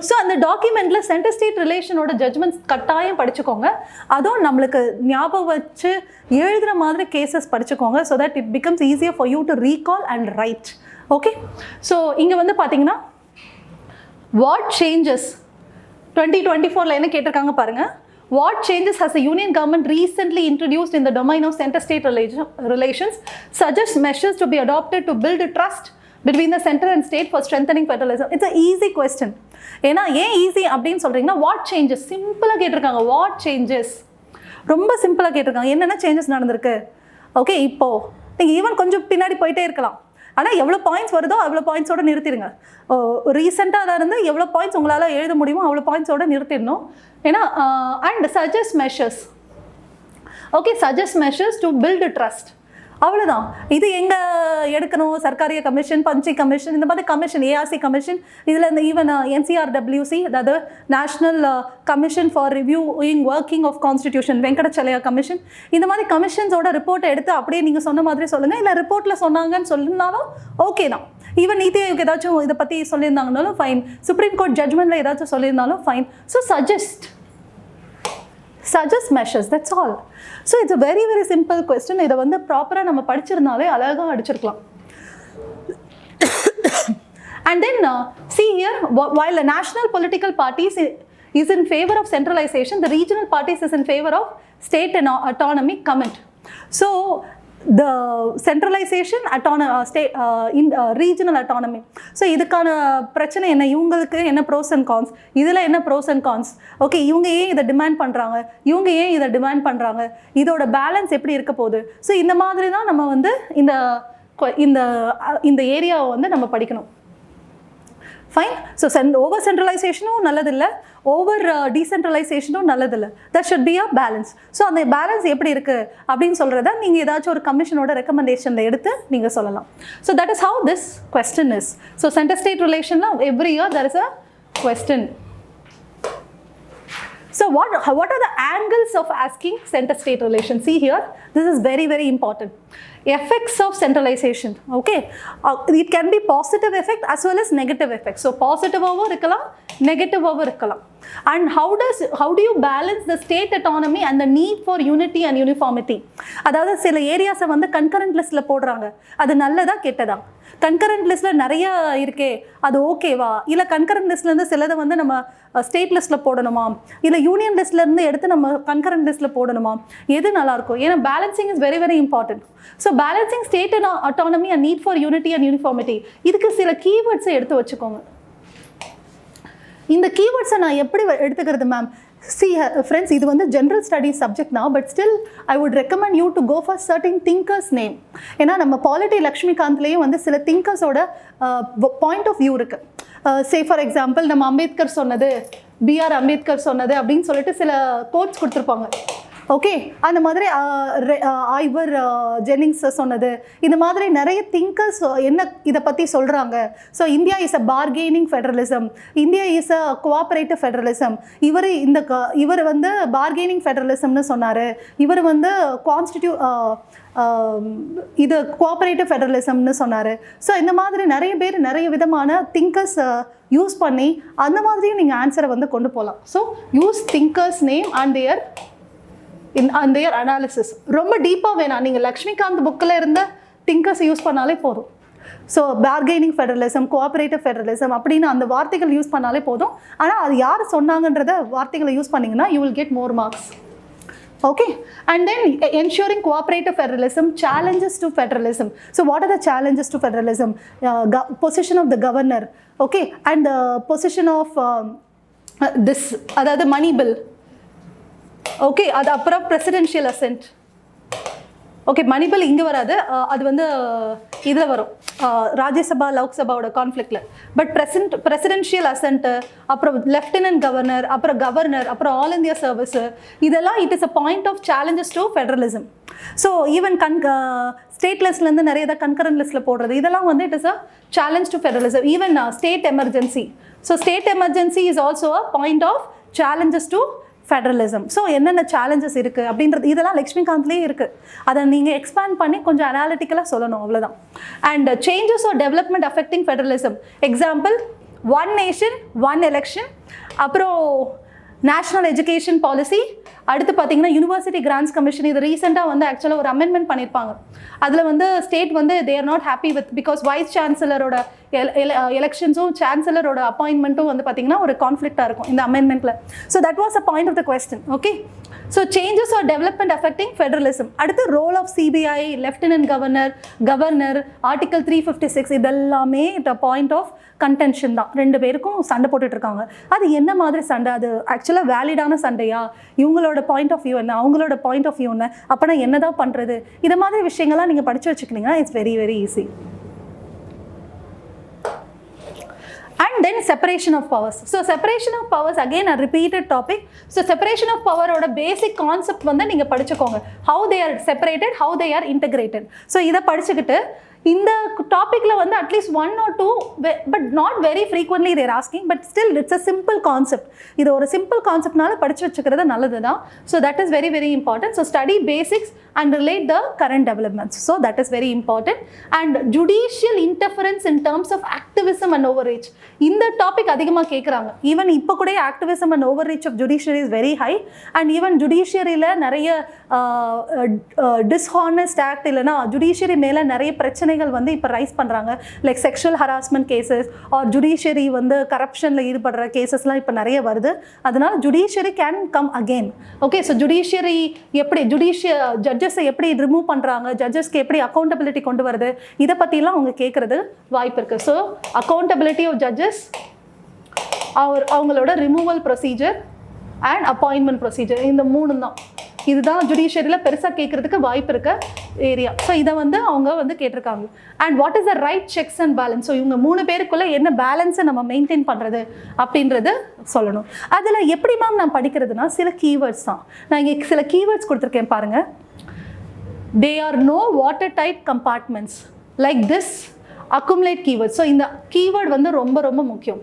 so அந்த டாக்குமெண்ட்டில் சென்டர் ஸ்டேட் ரிலேஷனோட ஜட்ஜ்மெண்ட்ஸ் கட்டாயம் படிச்சுக்கோங்க. அதுவும் நம்மளுக்கு ஞாபகம் வச்சு எழுதுகிற மாதிரி கேசஸ் படிச்சுக்கோங்க. So that it becomes easier for you to recall and right. Okay, so இங்கே வந்து பார்த்தீங்கன்னா வாட் சேஞ்சஸ் 2024 என்ன கேட்டிருக்காங்க பாருங்கள். What changes has the Union government recently introduced in the domain of center-state relations suggest measures to be adopted to build a trust between the center and state for strengthening federalism? It's an easy question. ஏன்னா ஏன் easy அப்படின்னு சொல்கிறீங்கன்னா what changes சிம்பிளாக கேட்டிருக்காங்க. What changes ரொம்ப சிம்பிளாக கேட்டிருக்காங்க. என்னென்ன changes நடந்திருக்கு? ஓகே, இப்போது நீங்கள் ஈவன் கொஞ்சம் பின்னாடி போயிட்டே இருக்கலாம். ஆனால் எவ்வளோ பாயிண்ட்ஸ் வருதோ அவ்வளோ பாயிண்ட்ஸோடு நிறுத்திடுங்க. ரீசெண்டாக தான் இருந்து எவ்வளோ பாயிண்ட்ஸ் உங்களால் எழுத முடியுமோ அவ்வளோ பாயிண்ட்ஸோடு நிறுத்திடணும். ஏன்னா and suggest measures. Okay, suggest measures to build trust. அவ்வளோதான். இது எங்கே எடுக்கணும்? சர்க்காரிய கமிஷன், பஞ்சி கமிஷன், இந்த மாதிரி கமிஷன், ஏஆர்சி கமிஷன், இதில் இந்த ஈவன் NCRWC, அதாவது national commission for reviewing working of constitution, Venkatachaliah commission, இந்த மாதிரி கமிஷன்ஸோட ரிப்போர்ட்டை எடுத்து அப்படியே நீங்கள் சொன்ன மாதிரி சொல்லுங்கள். இல்லை ரிப்போர்ட்டில் சொன்னாங்கன்னு சொல்லினாலும் ஓகே தான். ஈவன் நீதி ஆயோக் ஏதாச்சும் இதை பற்றி சொல்லியிருந்தாங்கனாலும் ஃபைன். சுப்ரீம் கோர்ட் ஜட்மெண்ட்டில் ஏதாச்சும் சொல்லியிருந்தாலும் fine. So suggest measures, that's all. So it's a very very simple question. இதை வந்து ப்ராப்பராக நம்ம படிச்சிருந்தாலே அழகாக அடிச்சிருக்கலாம். And then see here, while the national political parties is in favor of centralization, the regional parties is in favor of state and autonomy. Comment. So the centralization, state in regional autonomy. So இதுக்கான பிரச்சனை என்ன, இவங்களுக்கு என்ன pros and cons, இதில் என்ன pros and cons, okay இவங்க ஏன் இதை டிமாண்ட் பண்ணுறாங்க, இவங்க ஏன் இதை டிமாண்ட் பண்ணுறாங்க, இதோட பேலன்ஸ் எப்படி இருக்க போகுது. ஸோ இந்த மாதிரி தான் நம்ம வந்து இந்த ஏரியாவை வந்து நம்ம படிக்கணும். ஃபைன். ஸோ ஓவர் சென்ட்ரலைசேஷனும் நல்லதில்லை, ஓவர் டீசென்ட்ரலைசேஷனும் நல்லதில்லை. That should be a balance. So அந்த பேலன்ஸ் எப்படி இருக்குது அப்படின்னு சொல்கிறத நீங்கள் ஏதாச்சும் ஒரு கமிஷனோட ரெக்கமெண்டேஷனில் எடுத்து நீங்கள் சொல்லலாம். So that is how this question is. So centre state ரிலேஷனில் every year there is a question. So what are the angles of asking center state relation? See here, this is very very important. Effects of centralization. Okay, it can be positive effect as well as negative effect. So positive over irkalam, negative over irkalam. And how do you balance the state autonomy and the need for unity and uniformity? அதாவது சில ஏரியாஸை வந்து concurrent லிஸ்ட்டில் போடுறாங்க, அது நல்லதா கெட்டதா? Concurrent லிஸ்ட்டில் நிறைய இருக்கே, அது ஓகேவா? இல்லை கன்கரண்ட் லிஸ்ட்லேருந்து சிலதை வந்து நம்ம ஸ்டேட் லிஸ்ட்டில் போடணுமா, இல்லை யூனியன் லிஸ்ட்லேருந்து எடுத்து நம்ம கன்கரண்ட் லிஸ்ட்டில் போடணுமா, எது நல்லாயிருக்கும்? ஏன்னா balancing is very very important. So balancing state and autonomy and need for unity and uniformity, இதுக்கு சில கீவேர்ட்ஸை எடுத்து வச்சுக்கோங்க. இந்த கீவேர்ட்ஸை நான் எப்படி எடுத்துக்கிறது மேம்? See friends, இது வந்து ஜென்ரல் ஸ்டடீஸ் சப்ஜெக்ட் தான், but still I would recommend you to go for certain thinkers name. ஏன்னா நம்ம பாலிட்டி லக்ஷ்மிகாந்த்லேயும் வந்து சில திங்கர்ஸோட பாயிண்ட் ஆஃப் வியூ இருக்குது. சே ஃபார் எக்ஸாம்பிள் நம்ம அம்பேத்கர் சொன்னது, BR அம்பேத்கர் சொன்னது அப்படின்னு சொல்லிட்டு சில கோட்ஸ் கொடுத்துருப்பாங்க. ஓகே, அந்த மாதிரி ஐவர் ஜெனிங்ஸ் சொன்னது, இந்த மாதிரி நிறைய திங்கர்ஸ் என்ன இதை பற்றி சொல்கிறாங்க. So India is a bargaining federalism, India is a cooperative federalism. இவர் வந்து பார்கெய்னிங் ஃபெடரலிசம்னு சொன்னார், இவர் வந்து இது கோஆப்ரேட்டிவ் ஃபெடரலிசம்னு சொன்னார். ஸோ இந்த மாதிரி நிறைய பேர் நிறைய விதமான திங்கர்ஸ் யூஸ் பண்ணி அந்த மாதிரியும் நீங்கள் ஆன்சரை வந்து கொண்டு போகலாம். So use thinkers name and their analysis. ரொம்ப டீப்பாக வேணாம், நீங்கள் லக்ஷ்மிகாந்த் புக்கில் இருந்த திங்கர்ஸ் யூஸ் பண்ணாலே போதும். So bargaining federalism, cooperative federalism அப்படின்னு அந்த வார்த்தைகள் யூஸ் பண்ணாலே போதும். ஆனால் அது யார் சொன்னாங்கன்றத வார்த்தைகளை யூஸ் பண்ணிங்கன்னா you will get more marks. Okay, and then ensuring cooperative federalism, challenges to federalism. So what are the challenges to federalism? Position of the governor, okay, and the position of this, அதாவது மணி bill, okay, அது அப்புறம் presidential assent. Okay, money bill இங்கே வராது, அது வந்து இதில் வரும், ராஜ்யசபா லோக்சபாவோட கான்ஃப்ளிக்டில். பட் பிரசிடென்ஷியல் அசென்ட்டு, அப்புறம் லெஃப்டினன்ட் கவர்னர், அப்புறம் கவர்னர், அப்புறம் ஆல் இந்தியா சர்வீஸு, இதெல்லாம் it is a point of challenges to federalism. So even state லிஸ்ட்லேருந்து நிறைய இதை கன்கரண்ட் லிஸ்ட்டில் போடுறது, இதெல்லாம் வந்து it is a challenge to federalism. Even state emergency. So state emergency is also a point of challenges to federalism. So என்னென்ன challenges இருக்குது அப்படின்றது இதெல்லாம் லக்ஷ்மிகாந்த்லேயே இருக்குது. அதை நீங்கள் எக்ஸ்பேண்ட் பண்ணி கொஞ்சம் அனாலிட்டிக்கலாக சொல்லணும், அவ்வளோதான். And changes or development affecting federalism. Example, one nation one election, அப்புறம் நேஷ்னல் எஜுகேஷன் பாலிசி, அடுத்து பார்த்தீங்கன்னா யூனிவர்சிட்டி கிராண்ட்ஸ் கமிஷன். இது ரீசெண்டாக வந்து ஆக்சுவலாக ஒரு அமெண்ட்மெண்ட் பண்ணியிருப்பாங்க. அதில் வந்து ஸ்டேட் வந்து they are not happy with, because vice சான்சலரோட எலெக்ஷன்ஸும் சான்சலரோட அப்பாயின்மெண்ட்டும் வந்து பார்த்தீங்கன்னா ஒரு கான்ஃப்ளிக்டாக இருக்கும் இந்த அமெண்ட்மெண்ட்டில். So that was a point of the question. Okay, so changes or development affecting federalism. அடுத்து role of CBI, lieutenant governor, article 356, இதெல்லாமே பாயிண்ட் ஆஃப் கன்டென்ஷன் தான். ரெண்டு பேருக்கும் சண்டை போட்டுட்டு இருக்காங்க. அது என்ன மாதிரி சண்டை? அது ஆக்சுவலாக வேலிடான சண்டையா? இவங்களோட பாயிண்ட் ஆஃப் வியூ என்ன, அவங்களோட பாயிண்ட் ஆஃப் வியூ என்ன, அப்போனா என்ன தான் பண்ணுறது? இதை மாதிரி விஷயங்கள்லாம் நீங்கள் படித்து வச்சுக்கிட்டீங்கன்னா it's very very easy. And then separation of powers. So separation of powers again a repeated topic. So separation of power oda basic concept வந்து நீங்க படிச்சுக்கோங்க. How they are separated, how they are integrated. So இத படிச்சுக்கிட்டு இந்த டாபிக்ல வந்து at least 1 or 2 but not very frequently they are asking, but still it's a simple concept. இது ஒரு simple conceptனால படிச்சு வச்சுக்கிறது நல்லதுதான். So that is very very important. So study basics and relate the current developments. So that is very important. And judicial interference in terms of activism and overreach. இந்த topic அதிகமாக கேட்குறாங்க. Even இப்போ கூட activism and overreach of judiciary is very high. And even judiciaryல நிறைய dishonest act இல்லைனா judiciary மேலே நிறைய பிரச்சனைகள் வந்து இப்போ ரைஸ் பண்ணுறாங்க. Like sexual harassment cases or judiciary வந்து கரப்ஷனில் ஈடுபடுற கேசஸ்லாம் இப்போ நிறைய வருது. அதனால் judiciary can come again. Okay, so judiciary எப்படி ஜட்ஜஸை எப்படி ரிமூவ் பண்ணுறாங்க, ஜட்ஜஸ்க்கு எப்படி அக்கௌண்டபிலிட்டி கொண்டு வருது, இதை பற்றிலாம் அவங்க கேட்குறது வாய்ப்பு இருக்குது. ஸோ அக்கௌண்டபிலிட்டி ஆஃப் ஜட்ஜஸ், அவங்களோட removal procedure and appointment procedure, இந்த 3 தான். இதுதான் ஜுடிஷியரியில் பெருசாக கேட்குறதுக்கு வாய்ப்பு இருக்க ஏரியா. ஸோ இதை வந்து அவங்க வந்து கேட்டிருக்காங்க. And what is the right sex and balance. So இவங்க 3 பேருக்குள்ளே என்ன பேலன்ஸை நம்ம மெயின்டைன் பண்ணுறது அப்படின்றது சொல்லணும். அதில் எப்படி மேம் நான் படிக்கிறதுனா சில கீவேர்ட்ஸ் தான். நான் இங்கே சில கீவேர்ட்ஸ் கொடுத்துருக்கேன் பாருங்கள். They are no watertight compartments like this accumulate keywords. So இந்த keyword வந்து ரொம்ப ரொம்ப முக்கியம்.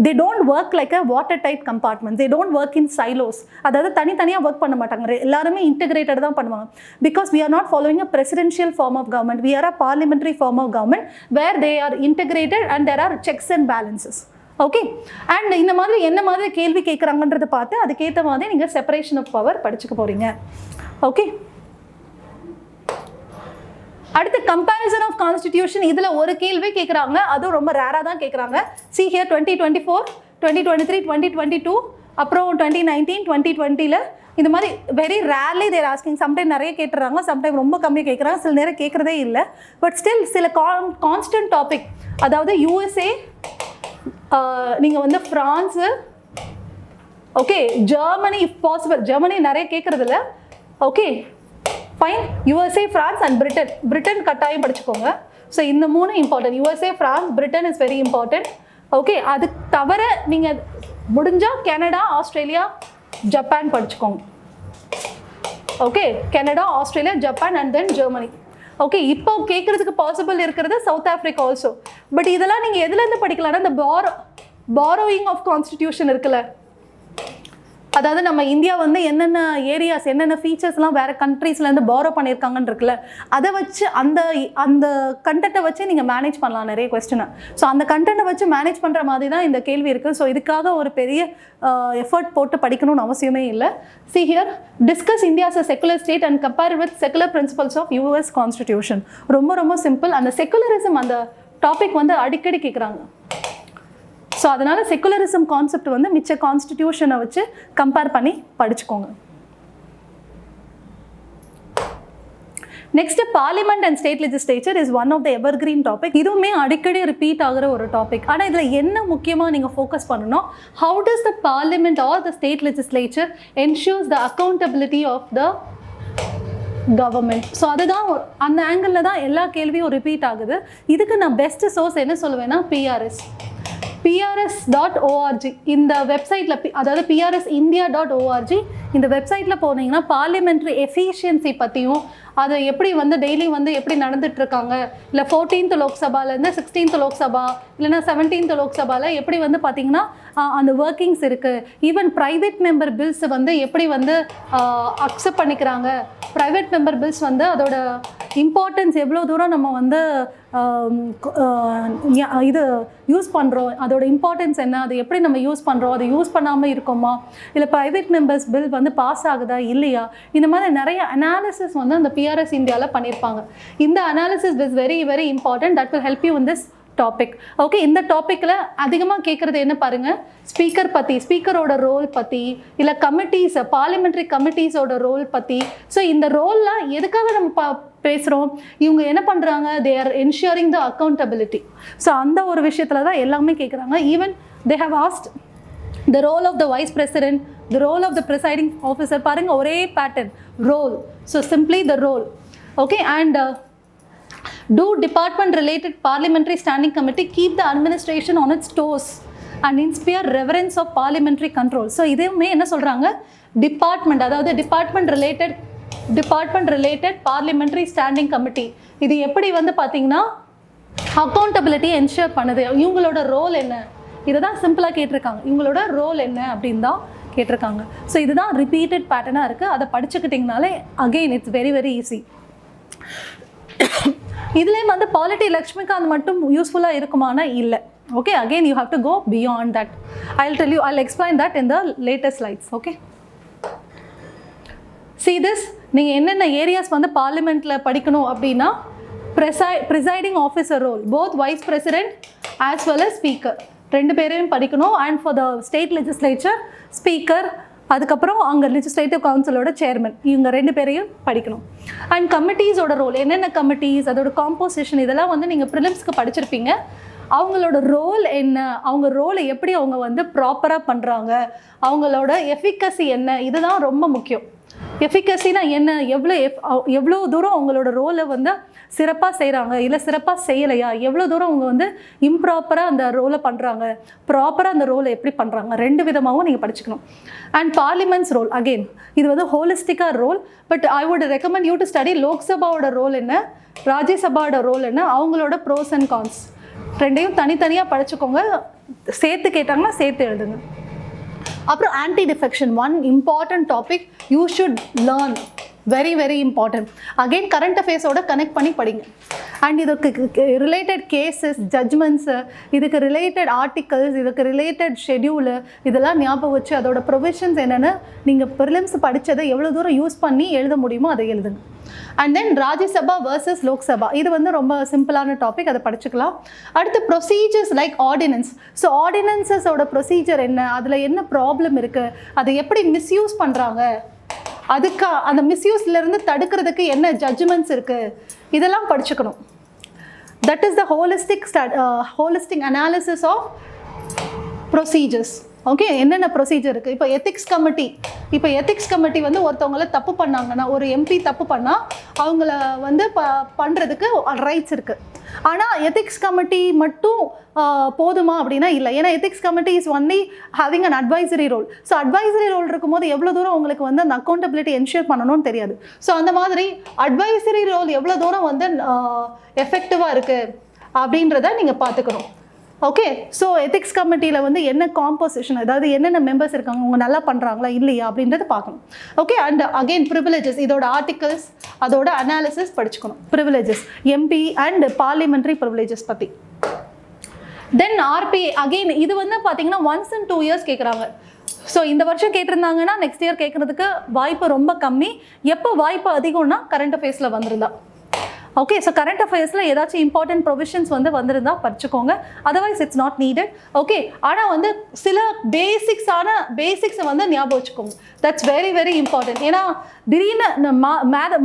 They don't work like a watertight compartment. They don't work in silos. அதாவது தனித்தனியாக ஒர்க் பண்ண மாட்டாங்க, எல்லாருமே இன்டெகிரேட்டட் தான் பண்ணுவாங்க. Because we are not following a presidential form of government. We are a parliamentary form of government where they are integrated and there are checks and balances. Okay, and இந்த மாதிரி என்ன மாதிரி கேள்வி கேட்குறாங்கன்றதை பார்த்து அதுக்கேற்ற மாதிரி நீங்கள் செப்பரேஷன் ஆஃப் பவர் படிச்சுக்க போகிறீங்க. ஓகே, அடுத்து கம்பேரிசன் ஆஃப் கான்ஸ்டிடியூஷன். இதில் ஒரு கேள்வி கேட்குறாங்க, அதுவும் ரொம்ப ரேராக தான் கேட்குறாங்க. See here 2024, 2023, 2022, அப்புறம் 2019, 2020ல் இந்த மாதிரி very rarely they're asking. Sometime நிறைய கேட்டுறாங்க, சம்டைம் ரொம்ப கம்மியாக கேட்குறாங்க, சில நேரம் கேட்குறதே இல்லை. பட் ஸ்டில் சில கான்ஸ்டன்ட் டாபிக், அதாவது யூஎஸ்ஏ, நீங்கள் வந்து France, okay, Germany if possible. Germany நிறைய கேட்குறது இல்லை. Okay fine. USA, France and Britain கட்டாயம் படிச்சுக்கோங்க. ஸோ இந்த 3 important. USA, France, Britain is very important. Okay, அது தவிர நீங்கள் முடிஞ்சால் கனடா, ஆஸ்திரேலியா, ஜப்பான் படிச்சுக்கோங்க. Okay, Canada, Australia, Japan and then Germany. Okay, இப்போ கேட்குறதுக்கு பாசிபிள் இருக்கிறது சவுத் ஆஃப்ரிக்கா ஆல்சோ. பட் இதெல்லாம் நீங்கள் எதுலேருந்து படிக்கலாம்னா இந்த பாரோயிங் ஆஃப் கான்ஸ்டிடியூஷன் இருக்குல்ல, அதாவது நம்ம இந்தியா வந்து என்னென்ன ஏரியாஸ், என்னென்ன ஃபீச்சர்ஸ்லாம் வேறு கண்ட்ரீஸ்லேருந்து பாரோ பண்ணியிருக்காங்கன்னு இருக்குல்ல, அதை வச்சு அந்த கண்டென்ட்டை வச்சு நீங்கள் மேனேஜ் பண்ணலாம் நிறைய கொஸ்டினை. ஸோ அந்த கண்டென்ட்டை வச்சு மேனேஜ் பண்ணுற மாதிரி தான் இந்த கேள்வி இருக்குது. ஸோ இதுக்காக ஒரு பெரிய எஃபர்ட் போட்டு படிக்கணும்னு அவசியமே இல்லை. See here, discuss India as a secular state and compare with secular principles of US Constitution. ரொம்ப ரொம்ப சிம்பிள். அந்த செக்குலரிசம் அந்த டாபிக் வந்து அடிக்கடி கேட்குறாங்க. ஸோ அதனால் செக்குலரிசம் கான்செப்ட் வந்து மிச்ச கான்ஸ்டிடியூஷனை வச்சு கம்பேர் பண்ணி படிச்சுக்கோங்க. Next, parliament and state legislature is one of the evergreen topic. இதுவுமே அடிக்கடி ரிப்பீட் ஆகிற ஒரு டாபிக். ஆனால் இதில் என்ன முக்கியமாக நீங்கள் ஃபோக்கஸ் பண்ணணும், how does the parliament or the state legislature ensures the accountability of the government. So அதுதான் அந்த ஆங்கிளில் தான் எல்லா கேள்வியும் ரிப்பீட் ஆகுது. இதுக்கு நான் பெஸ்ட் சோர்ஸ் என்ன சொல்லுவேன்னா PRS.org இந்த வெப்சைட்டில், அதாவது PRSindia.org இந்த வெப்சைட்டில் போனீங்கன்னா பார்லிமெண்ட்ரி எஃபிஷியன்சி பற்றியும் அதை எப்படி வந்து டெய்லி வந்து எப்படி நடந்துகிட்ருக்காங்க, இல்லை 14th லோக்சபாலேருந்து 16th லோக்சபா இல்லைனா 17th லோக்சபாவில் எப்படி வந்து பார்த்திங்கன்னா அந்த ஒர்க்கிங்ஸ் இருக்குது. ஈவன் ப்ரைவேட் மெம்பர் பில்ஸ் வந்து எப்படி வந்து அக்செப்ட் பண்ணிக்கிறாங்க, ப்ரைவேட் மெம்பர் பில்ஸ் வந்து அதோட இம்பார்ட்டன்ஸ் எவ்வளோ தூரம் நம்ம வந்து இது யூஸ் பண்ணுறோம், அதோட இம்பார்ட்டன்ஸ் என்ன, அது எப்படி நம்ம யூஸ் பண்ணுறோம், அதை யூஸ் பண்ணாமல் இருக்கோமா, இல்லை ப்ரைவேட் மெம்பர்ஸ் பில் வந்து பாஸ் ஆகுதா இல்லையா, இந்த மாதிரி நிறைய அனாலிசிஸ் வந்து அந்த PRS இந்தியாவில் பண்ணியிருப்பாங்க. இந்த analysis is very very important. That will help you in this topic. Okay, இந்த டாப்பிக்கில் அதிகமாக கேட்குறது என்ன பாருங்கள், ஸ்பீக்கர் பற்றி, ஸ்பீக்கரோட ரோல் பற்றி, இல்லை கமிட்டிஸ், பார்லிமெண்ட்ரி கமிட்டிஸோட ரோல் பற்றி. ஸோ இந்த ரோல்லாம் எதுக்காக நம்ம பேசுகிறோம், இவங்க என்ன பண்ணுறாங்க, they are ensuring the accountability. So அந்த ஒரு விஷயத்தில் தான் எல்லாமே கேட்குறாங்க. Even they have asked the role of the vice president, the role of the presiding officer. பாருங்க ஒரே pattern, role. So simply the role. Okay, and Do department related parliamentary standing committee keep the administration on its toes and inspire reverence of parliamentary control? So இதுவுமே என்ன சொல்றாங்க, department, அதாவது department related parliamentary standing committee, இது எப்படி வந்து பார்த்தீங்கன்னா அக்கௌண்டபிலிட்டியை ensure பண்ணுது. இவங்களோட ரோல் என்ன, இதை தான் சிம்பிளாக கேட்டிருக்காங்க. இவங்களோட ரோல் என்ன அப்படின்னு தான் கேட்டிருக்காங்க. ஸோ இதுதான் ரிப்பீட்டட் பேட்டர்னாக இருக்குது. அதை படிச்சுக்கிட்டிங்கனாலே again it's very very easy. இதுலேயும் வந்து பாலிட்டி லக்ஷ்மிகாந்த் மட்டும் யூஸ்ஃபுல்லாக இருக்குமானா இல்லை. Okay, again you have to go beyond that. I'll explain that in the later slides. Okay, see this, நீங்கள் என்னென்ன ஏரியாஸ் வந்து பார்லிமெண்ட்டில் படிக்கணும் அப்படின்னா, presiding officer role, both vice president as well as speaker, ரெண்டு பேரையும் படிக்கணும். And for the state legislature speaker, அதுக்கப்புறம் அங்கே லெஜிஸ்லேட்டிவ் கவுன்சிலோட சேர்மன், இவங்க ரெண்டு பேரையும் படிக்கணும். அண்ட் கமிட்டிஸோட ரோல், என்னென்ன கமிட்டிஸ், அதோட காம்போசிஷன், இதெல்லாம் வந்து நீங்கள் ப்ரிலிம்ஸ்க்கு படிச்சிருப்பீங்க. அவங்களோட ரோல் என்ன, அவங்க ரோலை எப்படி அவங்க வந்து ப்ராப்பராக பண்ணுறாங்க, அவங்களோட எஃபிகசி என்ன, இதுதான் ரொம்ப முக்கியம். எஃபிகசினா என்ன, எவ்வளோ தூரம் அவங்களோட ரோலை வந்து சிறப்பாக செய்கிறாங்க, இல்லை சிறப்பாக செய்யலையா, எவ்வளோ தூரம் அவங்க வந்து இம்ப்ராப்பராக அந்த ரோலை பண்ணுறாங்க, ப்ராப்பராக அந்த ரோலை எப்படி பண்ணுறாங்க, ரெண்டு விதமாகவும் நீங்கள் படிச்சுக்கணும். அண்ட் பார்லிமெண்ட்ஸ் ரோல், அகெயின் இது வந்து ஹோலிஸ்டிக்காக role. But I would recommend you to study லோக்சபாவோட ரோல் என்ன, ராஜ்யசபாவோட ரோல் என்ன, அவங்களோட ப்ரோஸ் அண்ட் கான்ஸ் ரெண்டையும் தனித்தனியாக படிச்சுக்கோங்க. சேர்த்து கேட்டாங்கன்னா சேர்த்து எழுதுங்க. அப்புறம் anti defection, one important topic you should learn, very very important. Again current அஃபேர்ஸோட கனெக்ட் பண்ணி படிங்க. அண்ட் இதுக்கு ரிலேட்டட் கேசஸ், ஜட்ஜ்மெண்ட்ஸு, இதுக்கு ரிலேட்டட் ஆர்டிகல்ஸ், இதுக்கு ரிலேட்டட் ஷெட்யூலு, இதெல்லாம் ஞாபகம் வச்சு அதோட ப்ரொவிஷன்ஸ் என்னென்னு நீங்கள் ப்ரிலிம்ஸ் படித்ததை எவ்வளோ தூரம் யூஸ் பண்ணி எழுத முடியுமோ அதை எழுதுங்க. And then Rajya Sabha versus Lok Sabha, இது வந்து ரொம்ப சிம்பிளான டாபிக், அதை படிச்சுக்கலாம். அடுத்து ப்ரொசீஜர்ஸ் லைக் ஆர்டினன்ஸ். ஸோ ஆர்டினன்ஸஸோட ப்ரொசீஜர் என்ன, அதில் என்ன ப்ராப்ளம் இருக்குது, அதை எப்படி மிஸ்யூஸ் பண்ணுறாங்க, அதுக்கு அந்த மிஸ்யூஸ்லேருந்து தடுக்கிறதுக்கு என்ன ஜட்ஜ்மெண்ட்ஸ் இருக்குது, இதெல்லாம் படிச்சுக்கணும். That is the holistic analysis of procedures. Okay, என்னென்ன ப்ரொசீஜர் இருக்குது. இப்போ எத்திக்ஸ் கமிட்டி வந்து ஒருத்தவங்கள தப்பு பண்ணாங்கன்னா, ஒரு எம்பி தப்பு பண்ணால் அவங்கள வந்து பண்ணுறதுக்கு ரைட்ஸ் இருக்குது. ஆனால் எத்திக்ஸ் கமிட்டி மட்டும் போதுமா அப்படின்னா இல்லை. ஏன்னா ethics committee is only having an advisory role. So advisory role இருக்கும்போது எவ்வளோ தூரம் உங்களுக்கு வந்து அந்த அக்கௌண்டபிலிட்டி என்ஷூர் பண்ணணும்னு தெரியாது. ஸோ அந்த மாதிரி அட்வைசரி ரோல் எவ்வளோ தூரம் வந்து எஃபெக்டிவாக இருக்குது அப்படின்றத நீங்கள் பார்த்துக்கணும். ஓகே, ஸோ எத்திக்ஸ் கமிட்டியில் வந்து என்ன காம்போசிஷன், அதாவது என்னென்ன மெம்பர்ஸ் இருக்காங்க, அவங்க நல்லா பண்ணுறாங்களா இல்லையா அப்படின்றத பார்க்கணும். ஓகே, அண்ட் அகெயின் ப்ரிவிலேஜஸ், இதோட ஆர்டிகல்ஸ், அதோட அனாலிசிஸ் படிச்சுக்கணும். Privileges, MP and parliamentary privileges பற்றி. தென் ஆர்பிஐ, அகெயின் இது வந்து பார்த்தீங்கன்னா ஒன்ஸ் இன் 2 years கேட்குறாங்க. ஸோ இந்த வருஷம் கேட்டிருந்தாங்கன்னா நெக்ஸ்ட் இயர் கேட்குறதுக்கு வாய்ப்பு ரொம்ப கம்மி. எப்போ வாய்ப்பு அதிகம்னா கரண்ட் அஃபேர்ஸில் வந்திருந்தா. ஓகே, ஸோ கரண்ட் அஃபேர்ஸில் ஏதாச்சும் இம்பார்ட்டன்ட் ப்ரொவிஷன்ஸ் வந்து வந்திருந்தா படிச்சுக்கோங்க. Otherwise it's not needed. Okay, ஆனால் வந்து சில பேசிக்ஸை வந்து ஞாபகம் வச்சுக்கோங்க. That's very very important. ஏன்னா திடீர்னு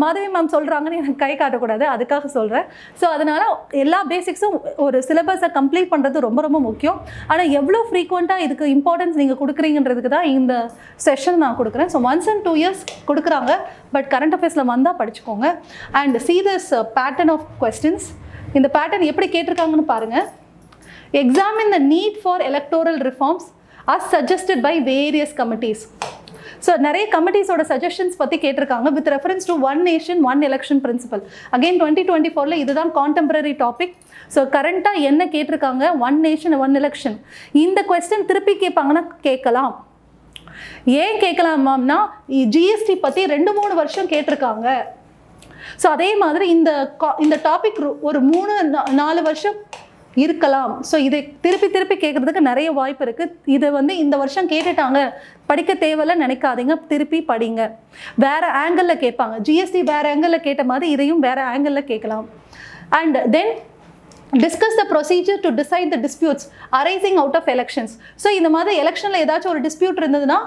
மாதவி மேம் சொல்கிறாங்கன்னு எனக்கு கை காட்டக்கூடாது, அதுக்காக சொல்கிறேன். ஸோ அதனால் எல்லா பேசிக்ஸும் ஒரு சிலபஸை கம்ப்ளீட் பண்ணுறது ரொம்ப ரொம்ப முக்கியம். ஆனால் எவ்வளோ ஃப்ரீக்வெண்ட்டாக இதுக்கு இம்பார்ட்டன்ஸ் நீங்கள் கொடுக்குறீங்கன்றதுக்கு தான் இந்த செஷன் நான் கொடுக்குறேன். ஸோ ஒன்ஸ் இன் 2 years கொடுக்குறாங்க, பட் கரண்ட் அஃபேர்ஸில் வந்தால் படிச்சுக்கோங்க. And see this pattern of questions. இந்த பேட்டர்ன் எப்படி கேட்டிருக்காங்கன்னு பாருங்கள். Examine the need for electoral reforms as suggested by various committees. So நிறைய கமிட்டிஸோட சஜஷன்ஸ் பற்றி கேட்டிருக்காங்க with reference to one nation one election principle. Again 2024 இதுதான் கான்டெம்பரரி டாபிக். ஸோ கரண்ட்டாக என்ன கேட்டிருக்காங்க, ஒன் நேஷன் ஒன் எலெக்ஷன். இந்த கொஸ்டின் திருப்பி கேட்பாங்கன்னா கேட்கலாம். ஏன் கேட்கலாமாம்னா ஜிஎஸ்டி பற்றி 2-3 வருஷம் கேட்டிருக்காங்க. ஸோ அதே மாதிரி இந்த டாபிக் ஒரு 3-4 வருஷம் இருக்கலாம். ஸோ இதை திருப்பி கேட்குறதுக்கு நிறைய வாய்ப்பு இருக்குது. இதை வந்து இந்த வருஷம் கேட்டுட்டாங்க, படிக்க தேவையில்ல நினைக்காதீங்க, திருப்பி படிங்க. வேறு ஆங்கிளில் கேட்பாங்க. ஜிஎஸ்டி வேறு ஆங்கிளில் கேட்ட மாதிரி இதையும் வேறு ஆங்கிளில் கேட்கலாம். And then discuss the procedure to decide the disputes arising out of elections. So இந்த மாதிரி எலெக்ஷனில் ஏதாச்சும் ஒரு டிஸ்பியூட் இருந்ததுன்னா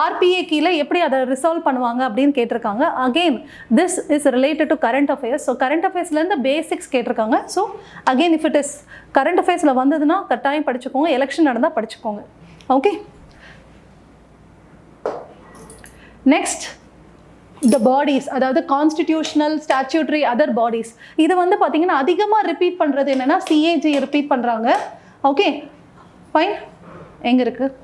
ஆர்பிஏ கீழே எப்படி அதை ரிசால்வ் பண்ணுவாங்க அப்படின்னு கேட்டிருக்காங்க. Again this is related to current affairs. So current அஃபேர்ஸ்லேருந்து பேசிக்ஸ் கேட்டிருக்காங்க. So again if it is current அஃபேர்ஸில் வந்ததுன்னா கட்டாயம் படிச்சுக்கோங்க, எலெக்ஷன் நடந்தால் படிச்சுக்கோங்க. ஓகே, நெக்ஸ்ட் the bodies, அதாவது கான்ஸ்டிடியூஷனல், ஸ்டாட்யூட்டரி, அதர் பாடிஸ். இது வந்து பார்த்தீங்கன்னா அதிகமாக ரிப்பீட் பண்ணுறது என்னென்னா CAG ரிப்பீட் பண்ணுறாங்க. ஓகே ஃபைன், எங்கே இருக்குது?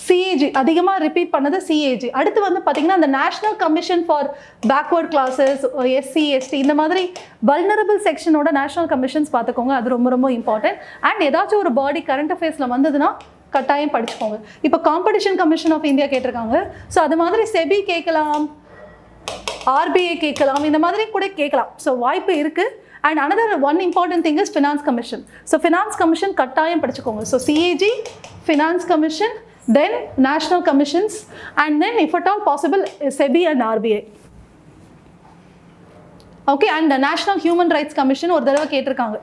CAG அதிகமாக ரிப்பீட் பண்ணது CAG. அடுத்து வந்து பார்த்தீங்கன்னா அந்த national commission for backward classes, SC ST இந்த மாதிரி வல்னரபிள் செக்ஷனோட நேஷனல் கமிஷன்ஸ் பார்த்துக்கோங்க, அது ரொம்ப ரொம்ப இம்பார்ட்டன்ட். அண்ட் ஏதாச்சும் ஒரு பாடி கரண்ட் அஃபேர்ஸில் வந்ததுன்னா கட்டாயம் படிச்சுக்கோங்க. இப்போ காம்படிஷன் கமிஷன் ஆஃப் இந்தியா கேட்டிருக்காங்க. ஸோ அது மாதிரி செபி கேட்கலாம், RBI கேட்கலாம், இந்த மாதிரி கூட கேட்கலாம். ஸோ வாய்ப்பு இருக்குது. And another one important thing is finance commission. So finance commission கட்டாயம் படிச்சுக்கோங்க. So CAG, finance commission, then national commissions, and then if at all possible SEBI and RBI. Okay, and national human rights commission ஒரு தடவை கேட்டிருக்காங்க.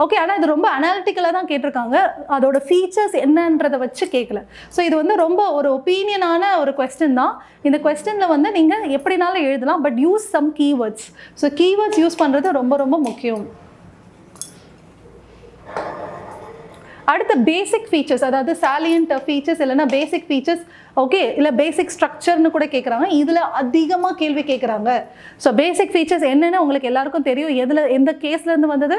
Okay, ஆனால் இது ரொம்ப அனாலிட்டிக்கலாக தான் கேட்டிருக்காங்க, அதோட ஃபீச்சர்ஸ் என்னன்றதை வச்சு கேட்கல. ஸோ இது வந்து ரொம்ப ஒரு ஒப்பீனியனான ஒரு கொஸ்டின் தான். இந்த கொஸ்டினில் வந்து நீங்கள் எப்படினாலும் எழுதலாம், but use some keywords. So keywords use பண்ணுறது ரொம்ப ரொம்ப முக்கியம். அடுத்த பேசிக் ஃபீச்சர்ஸ், அதாவது சாலியன்ட் ஃபீச்சர்ஸ் இல்லைன்னா பேசிக் ஃபீச்சர்ஸ், ஓகே, இல்லை பேசிக் ஸ்ட்ரக்சர்னு கூட கேட்குறாங்க. இதில் அதிகமாக கேள்வி கேட்குறாங்க. ஸோ பேசிக் ஃபீச்சர்ஸ் என்னென்னு உங்களுக்கு எல்லாருக்கும் தெரியும். எந்த கேஸ்லேருந்து வந்தது?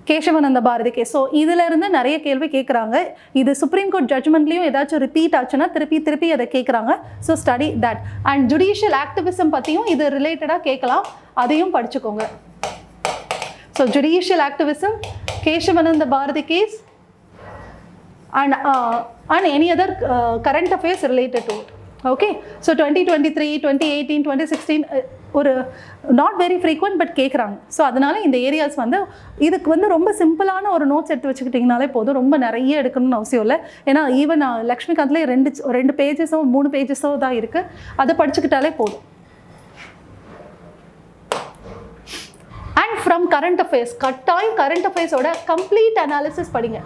கேசவானந்த பாரதி கேஸ். ஸோ இதிலிருந்து நிறைய கேள்வி கேட்குறாங்க. இது சுப்ரீம் கோர்ட் ஜட்மெண்ட்லேயும் ஏதாச்சும் ரிப்பீட் ஆச்சுன்னா திருப்பி அதை கேட்குறாங்க. So study that. And judicial activism பற்றியும் இது ரிலேட்டடாக கேட்கலாம், அதையும் படிச்சுக்கோங்க. So judicial activism, Kesavananda Bharati case, and any other current affairs related to it. Okay, so 2023, 2018, 2016 ஒரு நாட் வெரி ஃப்ரீக்வெண்ட் பட் கேட்குறாங்க. ஸோ அதனால இந்த ஏரியாஸ் வந்து இதுக்கு வந்து ரொம்ப சிம்பிளான ஒரு நோட்ஸ் எடுத்து வச்சுக்கிட்டிங்கனாலே போதும், ரொம்ப நிறைய எடுக்கணும்னு அவசியம் இல்லை. ஏன்னா ஈவன் லக்ஷ்மிகாந்த்லேயே 2 பேஜஸோ 3 பேஜஸோ தான் இருக்குது, அதை படிச்சுக்கிட்டாலே போதும். அண்ட் ஃப்ரம் கரண்ட் அஃபேர்ஸ், கட்டாயம் கரண்ட் அஃபேர்ஸோட கம்ப்ளீட் அனாலிசிஸ் படிங்க.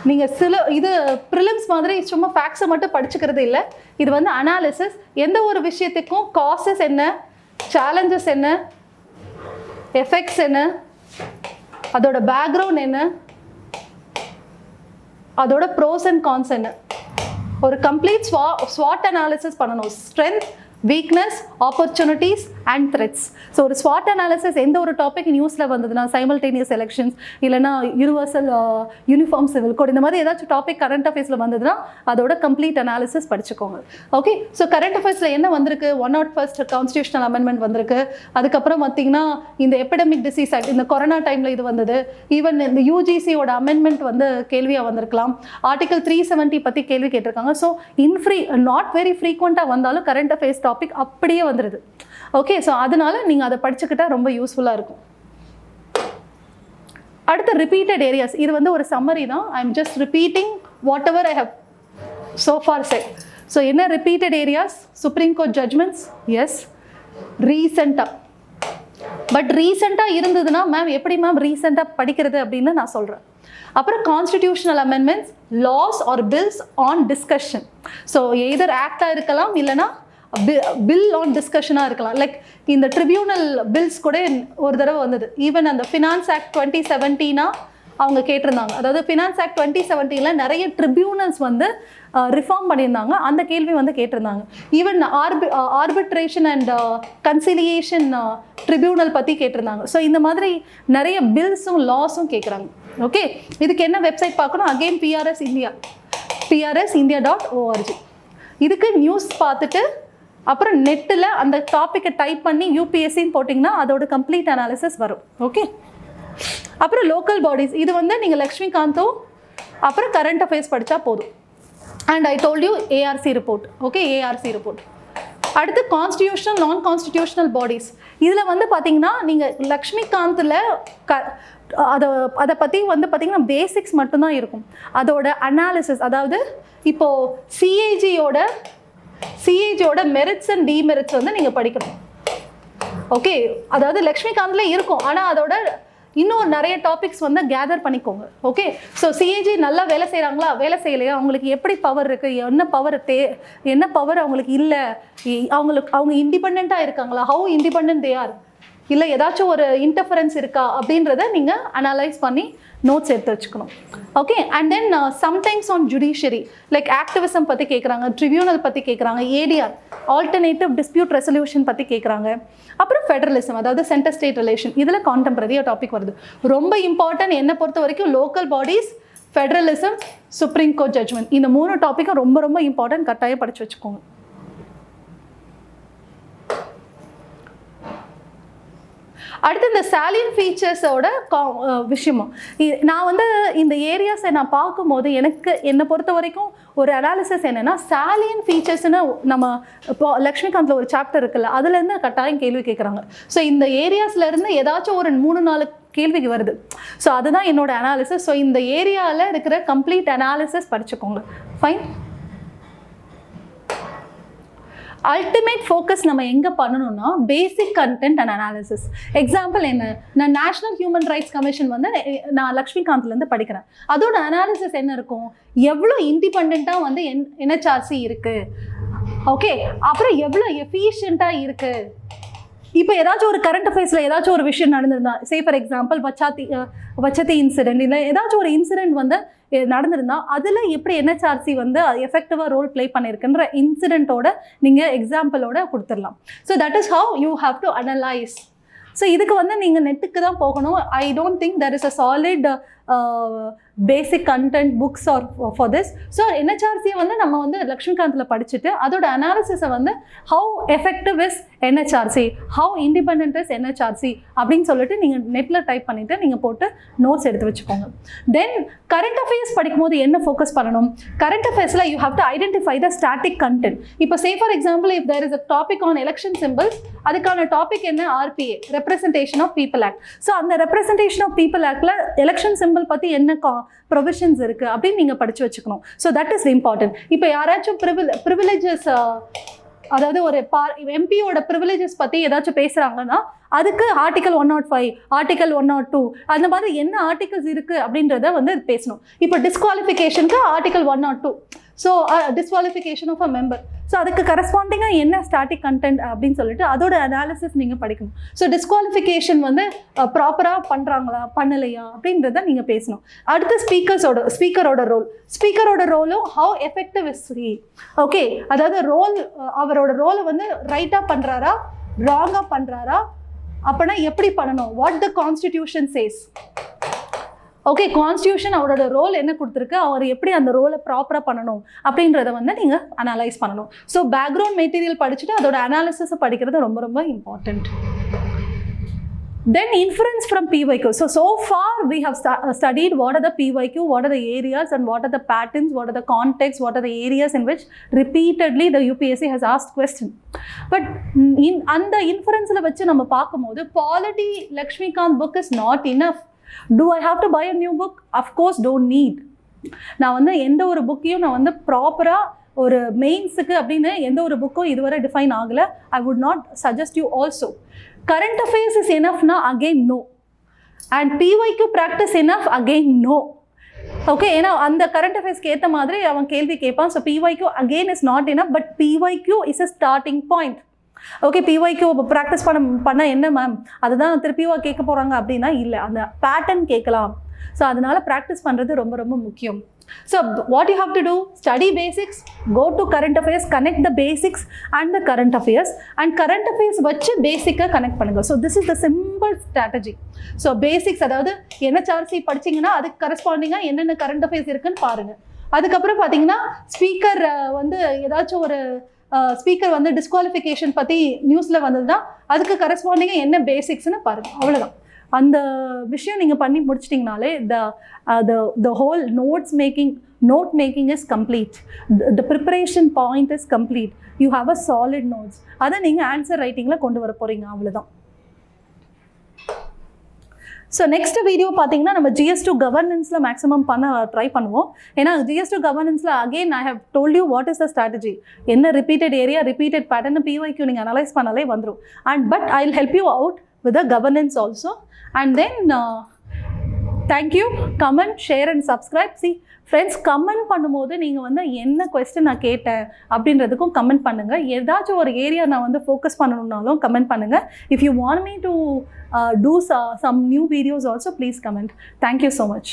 நீங்கள் இது ப்ரிலிம்ஸ் மாதிரி சும்மா ஃபேக்ட்ஸை மட்டும் படிச்சுக்கிறது இல்லை, இது வந்து அனாலிசிஸ். எந்த ஒரு விஷயத்துக்கும் காசஸ் என்ன, சேலஞ்சஸ் என்ன, எஃபெக்ட்ஸ் என்ன, அதோட பேக்ரவுண்ட் என்ன, அதோட ப்ரோஸ் அண்ட் கான்ஸ் என்ன, ஒரு கம்ப்ளீட் ஸ்வாட் அனாலிசிஸ் பண்ணணும். Strength, weakness, opportunities and threads. So ஒரு ஸ்வாட் அனாலிசிஸ் எந்த ஒரு டாபிக் நியூஸில் வந்ததுன்னா, சைமல்டேனியஸ் எலெக்ஷன்ஸ் இல்லைனா யூனிவர்சல் யூனிஃபார்ம் சிவில் கோட், இந்த மாதிரி ஏதாச்சும் டாபிக் கரண்ட் அஃபேர்ஸில் வந்ததுன்னா அதோட கம்ப்ளீட் அனாலிசிஸ் படிச்சுக்கோங்க. ஓகே, ஸோ கரண்ட் அஃபேர்ஸில் என்ன வந்திருக்கு? 101st கான்ஸ்டியூஷனல் அமெண்ட்மெண்ட் வந்திருக்கு. அதுக்கப்புறம் பார்த்தீங்கன்னா இந்த எபிடமிக் டிசீஸ் ஆக்ட், இந்த கொரோனா டைமில் இது வந்தது. ஈவன் இந்த UGCயோட அமெண்ட்மெண்ட் வந்து கேள்வியாக வந்திருக்கலாம். ஆர்டிகல் 370 பற்றி கேள்வி கேட்டிருக்காங்க. ஸோ நாட் வெரி ஃப்ரீக்வெண்ட்டாக வந்தாலும் கரண்ட் அஃபேர்ஸ் டாபிக் அப்படியே வந்துடுது. ஓகே, ஸோ அதனால நீங்கள் அதை படிச்சுக்கிட்டா ரொம்ப யூஸ்ஃபுல்லாக இருக்கும். அடுத்த ரிப்பீட்டட் ஏரியாஸ், இது வந்து ஒரு சம்மரி தான். I am just repeating whatever I have so far said. So என்ன repeated areas? Supreme court judgments, yes. ரீசெண்டாக, பட் ரீசெண்டாக இருந்ததுன்னா மேம் எப்படி மேம் ரீசெண்டாக படிக்கிறது அப்படின்னு நான் சொல்கிறேன். அப்புறம் constitutional amendments, laws or bills on discussion. So either ஆக்டாக இருக்கலாம் இல்லைனா பில் ஆன் டிஸ்கஷனாக இருக்கலாம். லைக் இந்த ட்ரிபியூனல் பில்ஸ் கூட ஒரு தடவை வந்தது. ஈவன் அந்த ஃபினான்ஸ் ஆக்ட் 2017 அவங்க கேட்டிருந்தாங்க. அதாவது ஃபினான்ஸ் ஆக்ட் 2017 நிறைய ட்ரிபியூனல்ஸ் வந்து ரிஃபார்ம் பண்ணியிருந்தாங்க, அந்த கேள்வி வந்து கேட்டிருந்தாங்க. Even arbitration and conciliation tribunal பற்றி கேட்டிருந்தாங்க. ஸோ இந்த மாதிரி நிறைய பில்ஸும் லாஸும் கேட்குறாங்க. ஓகே, இதுக்கு என்ன வெப்சைட் பார்க்கணும்? Again PRSindia.org. இதுக்கு நியூஸ் பார்த்துட்டு அப்புறம் நெட்டில் அந்த டாப்பிக்கை டைப் பண்ணி UPSCன்னு போட்டிங்கன்னா அதோட கம்ப்ளீட் அனாலிசிஸ் வரும். ஓகே, அப்புறம் லோக்கல் பாடிஸ், இது வந்து நீங்கள் லக்ஷ்மிகாந்தோ அப்புறம் கரண்ட் அஃபேர்ஸ் படித்தா போதும். And I told you ARC report. Okay, ARC report. அடுத்து கான்ஸ்டியூஷனல், நான் கான்ஸ்டியூஷனல் பாடிஸ். இதில் வந்து பார்த்தீங்கன்னா நீங்கள் லக்ஷ்மிகாந்தில் அதை பற்றி வந்து பார்த்தீங்கன்னா பேசிக்ஸ் மட்டும்தான் இருக்கும். அதோட அனாலிசிஸ், அதாவது இப்போது CAGயோட மெரிட்ஸ் அண்ட் டிமெரிட்ஸ் வந்து நீங்கள் படிக்கணும். ஓகே, அதாவது லக்ஷ்மிகாந்தில் இருக்கும், ஆனால் அதோட இன்னும் நிறைய டாபிக்ஸ் வந்து கேதர் பண்ணிக்கோங்க. ஓகே, ஸோ CAG நல்லா வேலை செய்கிறாங்களா, வேலை செய்யலையா, அவங்களுக்கு எப்படி பவர் இருக்குது, என்ன பவர் அவங்களுக்கு இல்லை, அவங்க இண்டிபெண்ட்டாக இருக்காங்களா, ஹவு இண்டிபெண்ட் தே ஆர், இல்லை ஏதாச்சும் ஒரு இன்டர்ஃபரன்ஸ் இருக்கா அப்படின்றத நீங்கள் அனலைஸ் பண்ணி நோட்ஸ் எடுத்து வச்சுக்கணும். Okay, and then sometimes on judiciary like activism பற்றி கேட்குறாங்க, ட்ரிபியூனல் பற்றி கேட்குறாங்க, ஏடிஆர் ஆல்டர்னேட்டிவ் டிஸ்பியூட் ரெசல்யூஷன் பற்றி கேட்குறாங்க. அப்புறம் ஃபெடரலிசம், அதாவது சென்டர் ஸ்டேட் ரிலேஷன், இதில் கான்டெம்பரரியாக டாபிக் வருது. ரொம்ப இம்பார்ட்டன்ட் என்னை பொறுத்த வரைக்கும் local bodies, federalism, supreme court judgment, இந்த 3 டாப்பிக்கும் ரொம்ப ரொம்ப இம்பார்ட்டன்ட். கட்டாயம் படித்து வச்சுக்கோங்க. அடுத்து இந்த சாலியன்ட் ஃபீச்சர்ஸோட விஷயமும் நான் வந்து இந்த ஏரியாஸை நான் பார்க்கும்போது என்னை பொறுத்த வரைக்கும் ஒரு அனாலிசிஸ் என்னென்னா, சாலியன்ட் ஃபீச்சர்ஸ்னு நம்ம இப்போ லக்ஷ்மிகாந்தில் ஒரு சாப்டர் இருக்குல்ல, அதுலேருந்து கட்டாயம் கேள்வி கேட்குறாங்க. ஸோ இந்த ஏரியாஸ்லேருந்து ஏதாச்சும் ஒரு 3-4 கேள்விக்கு வருது. ஸோ அதுதான் என்னோட அனாலிசிஸ். ஸோ இந்த ஏரியாவில் இருக்கிற கம்ப்ளீட் அனாலிசிஸ் படிச்சுக்கோங்க. ஃபைன். அல்டிமேட் ஃபோக்கஸ் நம்ம எங்கே பண்ணணும்னா பேசிக் கண்டென்ட் அண்ட் அனாலிசிஸ். எக்ஸாம்பிள் என்ன, நான் நேஷனல் ஹியூமன் ரைட்ஸ் கமிஷன் வந்து நான் லக்ஷ்மிகாந்த்லேருந்து படிக்கிறேன். அதோட அனாலிசிஸ் என்ன இருக்கும், எவ்வளோ இண்டிபெண்ட்டாக வந்து என்ஹெச்ஆர்சி இருக்குது, ஓகே, அப்புறம் எவ்வளோ எஃபிஷியண்ட்டாக இருக்குது. இப்போ ஏதாச்சும் ஒரு கரண்ட் அஃபேர்ஸில் ஏதாச்சும் ஒரு விஷயம் நடந்திருந்தா, சே ஃபார் எக்ஸாம்பிள் வச்சத்தி இன்சிடென்ட், இல்லை ஏதாச்சும் ஒரு இன்சிடென்ட் வந்து நடந்திருந்தா அதில் எப்படி என்ஹெச்ஆர்சி வந்து எஃபெக்டிவாக ரோல் ப்ளே பண்ணியிருக்குன்ற இன்சிடென்ட்டோட நீங்கள் எக்ஸாம்பிளோட கொடுத்துடலாம். So that is how you have to analyse. So இதுக்கு வந்து நீங்கள் நெட்டுக்கு தான் போகணும். I don't think there is a solid basic content books or for this. So என்ஹெச்ஆர்சியை வந்து நம்ம வந்து லக்ஷ்மிகாந்தில் படிச்சுட்டு அதோட அனாலிசிஸை வந்து how effective is NHRC, how independent is NHRC அப்படின்னு சொல்லிட்டு நீங்கள் நெட்டில் டைப் பண்ணிவிட்டு நீங்கள் போட்டு நோட்ஸ் எடுத்து வச்சுக்கோங்க. தென் கரண்ட் அஃபேர்ஸ் படிக்கும்போது என்ன ஃபோக்கஸ் பண்ணணும், கரண்ட் அஃபேர்ஸில் you have to identify the static content. இப்போ say for example if there is a topic on election symbols, அதுக்கான டாபிக் என்ன, RPA, representation of people act. So அந்த ரெப்ரசன்டேஷன் ஆஃப் பீப்புள் ஆக்டில் election symbol பற்றி என்ன provisions இருக்குது அப்படின்னு நீங்கள் படித்து வச்சுக்கணும். So that is important. இப்போ யாராச்சும் ப்ரிவிலேஜஸ், அதாவது ஒரு எம்பியோட ப்ரிவிலேஜஸ் பற்றி ஏதாச்சும் பேசுகிறாங்கன்னா அதுக்கு ஆர்டிகல் 105, ஆர்டிகல் 102 அந்த மாதிரி என்ன ஆர்டிகல்ஸ் இருக்குது அப்படின்றத வந்து பேசணும். இப்போ டிஸ்குவாலிஃபிகேஷனுக்கு article 102, so disqualification of a member. So அதுக்கு கரஸ்பாண்டிங்காக என்ன ஸ்டாட்டிக் கண்டென்ட் அப்படின்னு சொல்லிட்டு அதோட அனாலிசிஸ் நீங்கள் படிக்கணும். ஸோ டிஸ்குவாலிஃபிகேஷன் வந்து ப்ராப்பராக பண்ணுறாங்களா பண்ணலையா அப்படின்றத நீங்கள் பேசணும். அடுத்து ஸ்பீக்கரோட ரோலும் how effective is he, okay, அதாவது அவரோட ரோலை வந்து ரைட்டாக பண்ணுறாரா ராங்காக பண்ணுறாரா, அப்படின்னா எப்படி பண்ணணும், what the constitution says. Okay, constitution அவரோட ரோல் என்ன கொடுத்துருக்கு, அவர் எப்படி அந்த ரோலை ப்ராப்பராக பண்ணணும் அப்படின்றத வந்து நீங்கள் அனலைஸ் பண்ணணும். ஸோ பேக்ரவுண்ட் மெட்டீரியல் படிச்சுட்டு அதோட அனாலிசிஸை படிக்கிறது ரொம்ப ரொம்ப important. Then inference from PYQ. So far we have studied what are the PYQ, what are the areas and what are the patterns, what are the contexts, what are the areas in which repeatedly the UPSC has asked question. But அந்த inference வச்சு நம்ம பார்க்கும்போது Polity Lakshmikant book is not enough. Do I have to buy a new book? Of course don't need. நான் வந்து எந்த ஒரு புக்கையும் நான் வந்து ப்ராப்பராக ஒரு மெயின்ஸுக்கு அப்படின்னு எந்த ஒரு புக்கும் இதுவரை டிஃபைன் ஆகலை. I would not suggest you also. Current affairs is enough na, again no. And PYQ practice enough, again no. Okay, ஏன்னா அந்த கரண்ட் அஃபேர்ஸ்க்கு ஏற்ற மாதிரி அவன் கேள்வி கேட்பான். So PYQ again is not enough, but PYQ is a starting point. Okay, PYQ practice பண்ண என்ன ma'am அதுதான் திருப்பியும் கேட்க போகிறாங்க அப்படின்னா இல்லை, அந்த பேட்டர்ன் கேட்கலாம். ஸோ அதனால ப்ராக்டிஸ் பண்ணுறது ரொம்ப ரொம்ப முக்கியம். So what you have to do, study basics, go to current affairs, connect the basics and the current affairs, and current affairs வச்சு பேசிக்காக கனெக்ட் பண்ணுங்க. So this is the simple strategy. So basics, அதாவது NHRC படிச்சிங்கன்னா அதுக்கு கரஸ்பாண்டிங்காக என்னென்ன current affairs இருக்குன்னு பாருங்கள். அதுக்கப்புறம் பார்த்தீங்கன்னா ஸ்பீக்கர் வந்து ஏதாச்சும் ஒரு ஸ்பீக்கர் வந்து டிஸ்குவாலிஃபிகேஷன் பற்றி நியூஸில் வந்ததுன்னா அதுக்கு கரஸ்பாண்டிங்காக என்ன பேசிக்ஸ்னு பாருங்கள். அவ்வளோதான். அந்த விஷயம் நீங்கள் பண்ணி முடிச்சிட்டிங்கனாலே the whole note making is complete. The preparation point is complete. You have a solid notes. அதை நீங்கள் ஆன்சர் ரைட்டிங்கில் கொண்டு வர போகிறீங்க. அவ்வளோதான். ஸோ நெக்ஸ்ட் வீடியோ பார்த்தீங்கன்னா நம்ம GS2 கவர்னன்ஸில் மேக்ஸிமம் ட்ரை பண்ணுவோம். ஏன்னா GS2 கவர்னன்ஸில் again I have told you what is the strategy, என்ன repeated area repeated pattern PYQ நீங்கள் அனலைஸ் பண்ணாலே வந்துடும். But I will help you out with the governance also. And then thank you. Comment, share and subscribe. See friends, comment பண்ணும்போது நீங்கள் வந்து என்ன question நான் கேட்டேன் அப்படின்றதுக்கும் கமெண்ட் பண்ணுங்கள். ஏதாச்சும் ஒரு ஏரியா நான் வந்து ஃபோக்கஸ் பண்ணணுன்னாலும் கமெண்ட் பண்ணுங்கள். If you want me to do some new videos also, please comment. Thank you so much.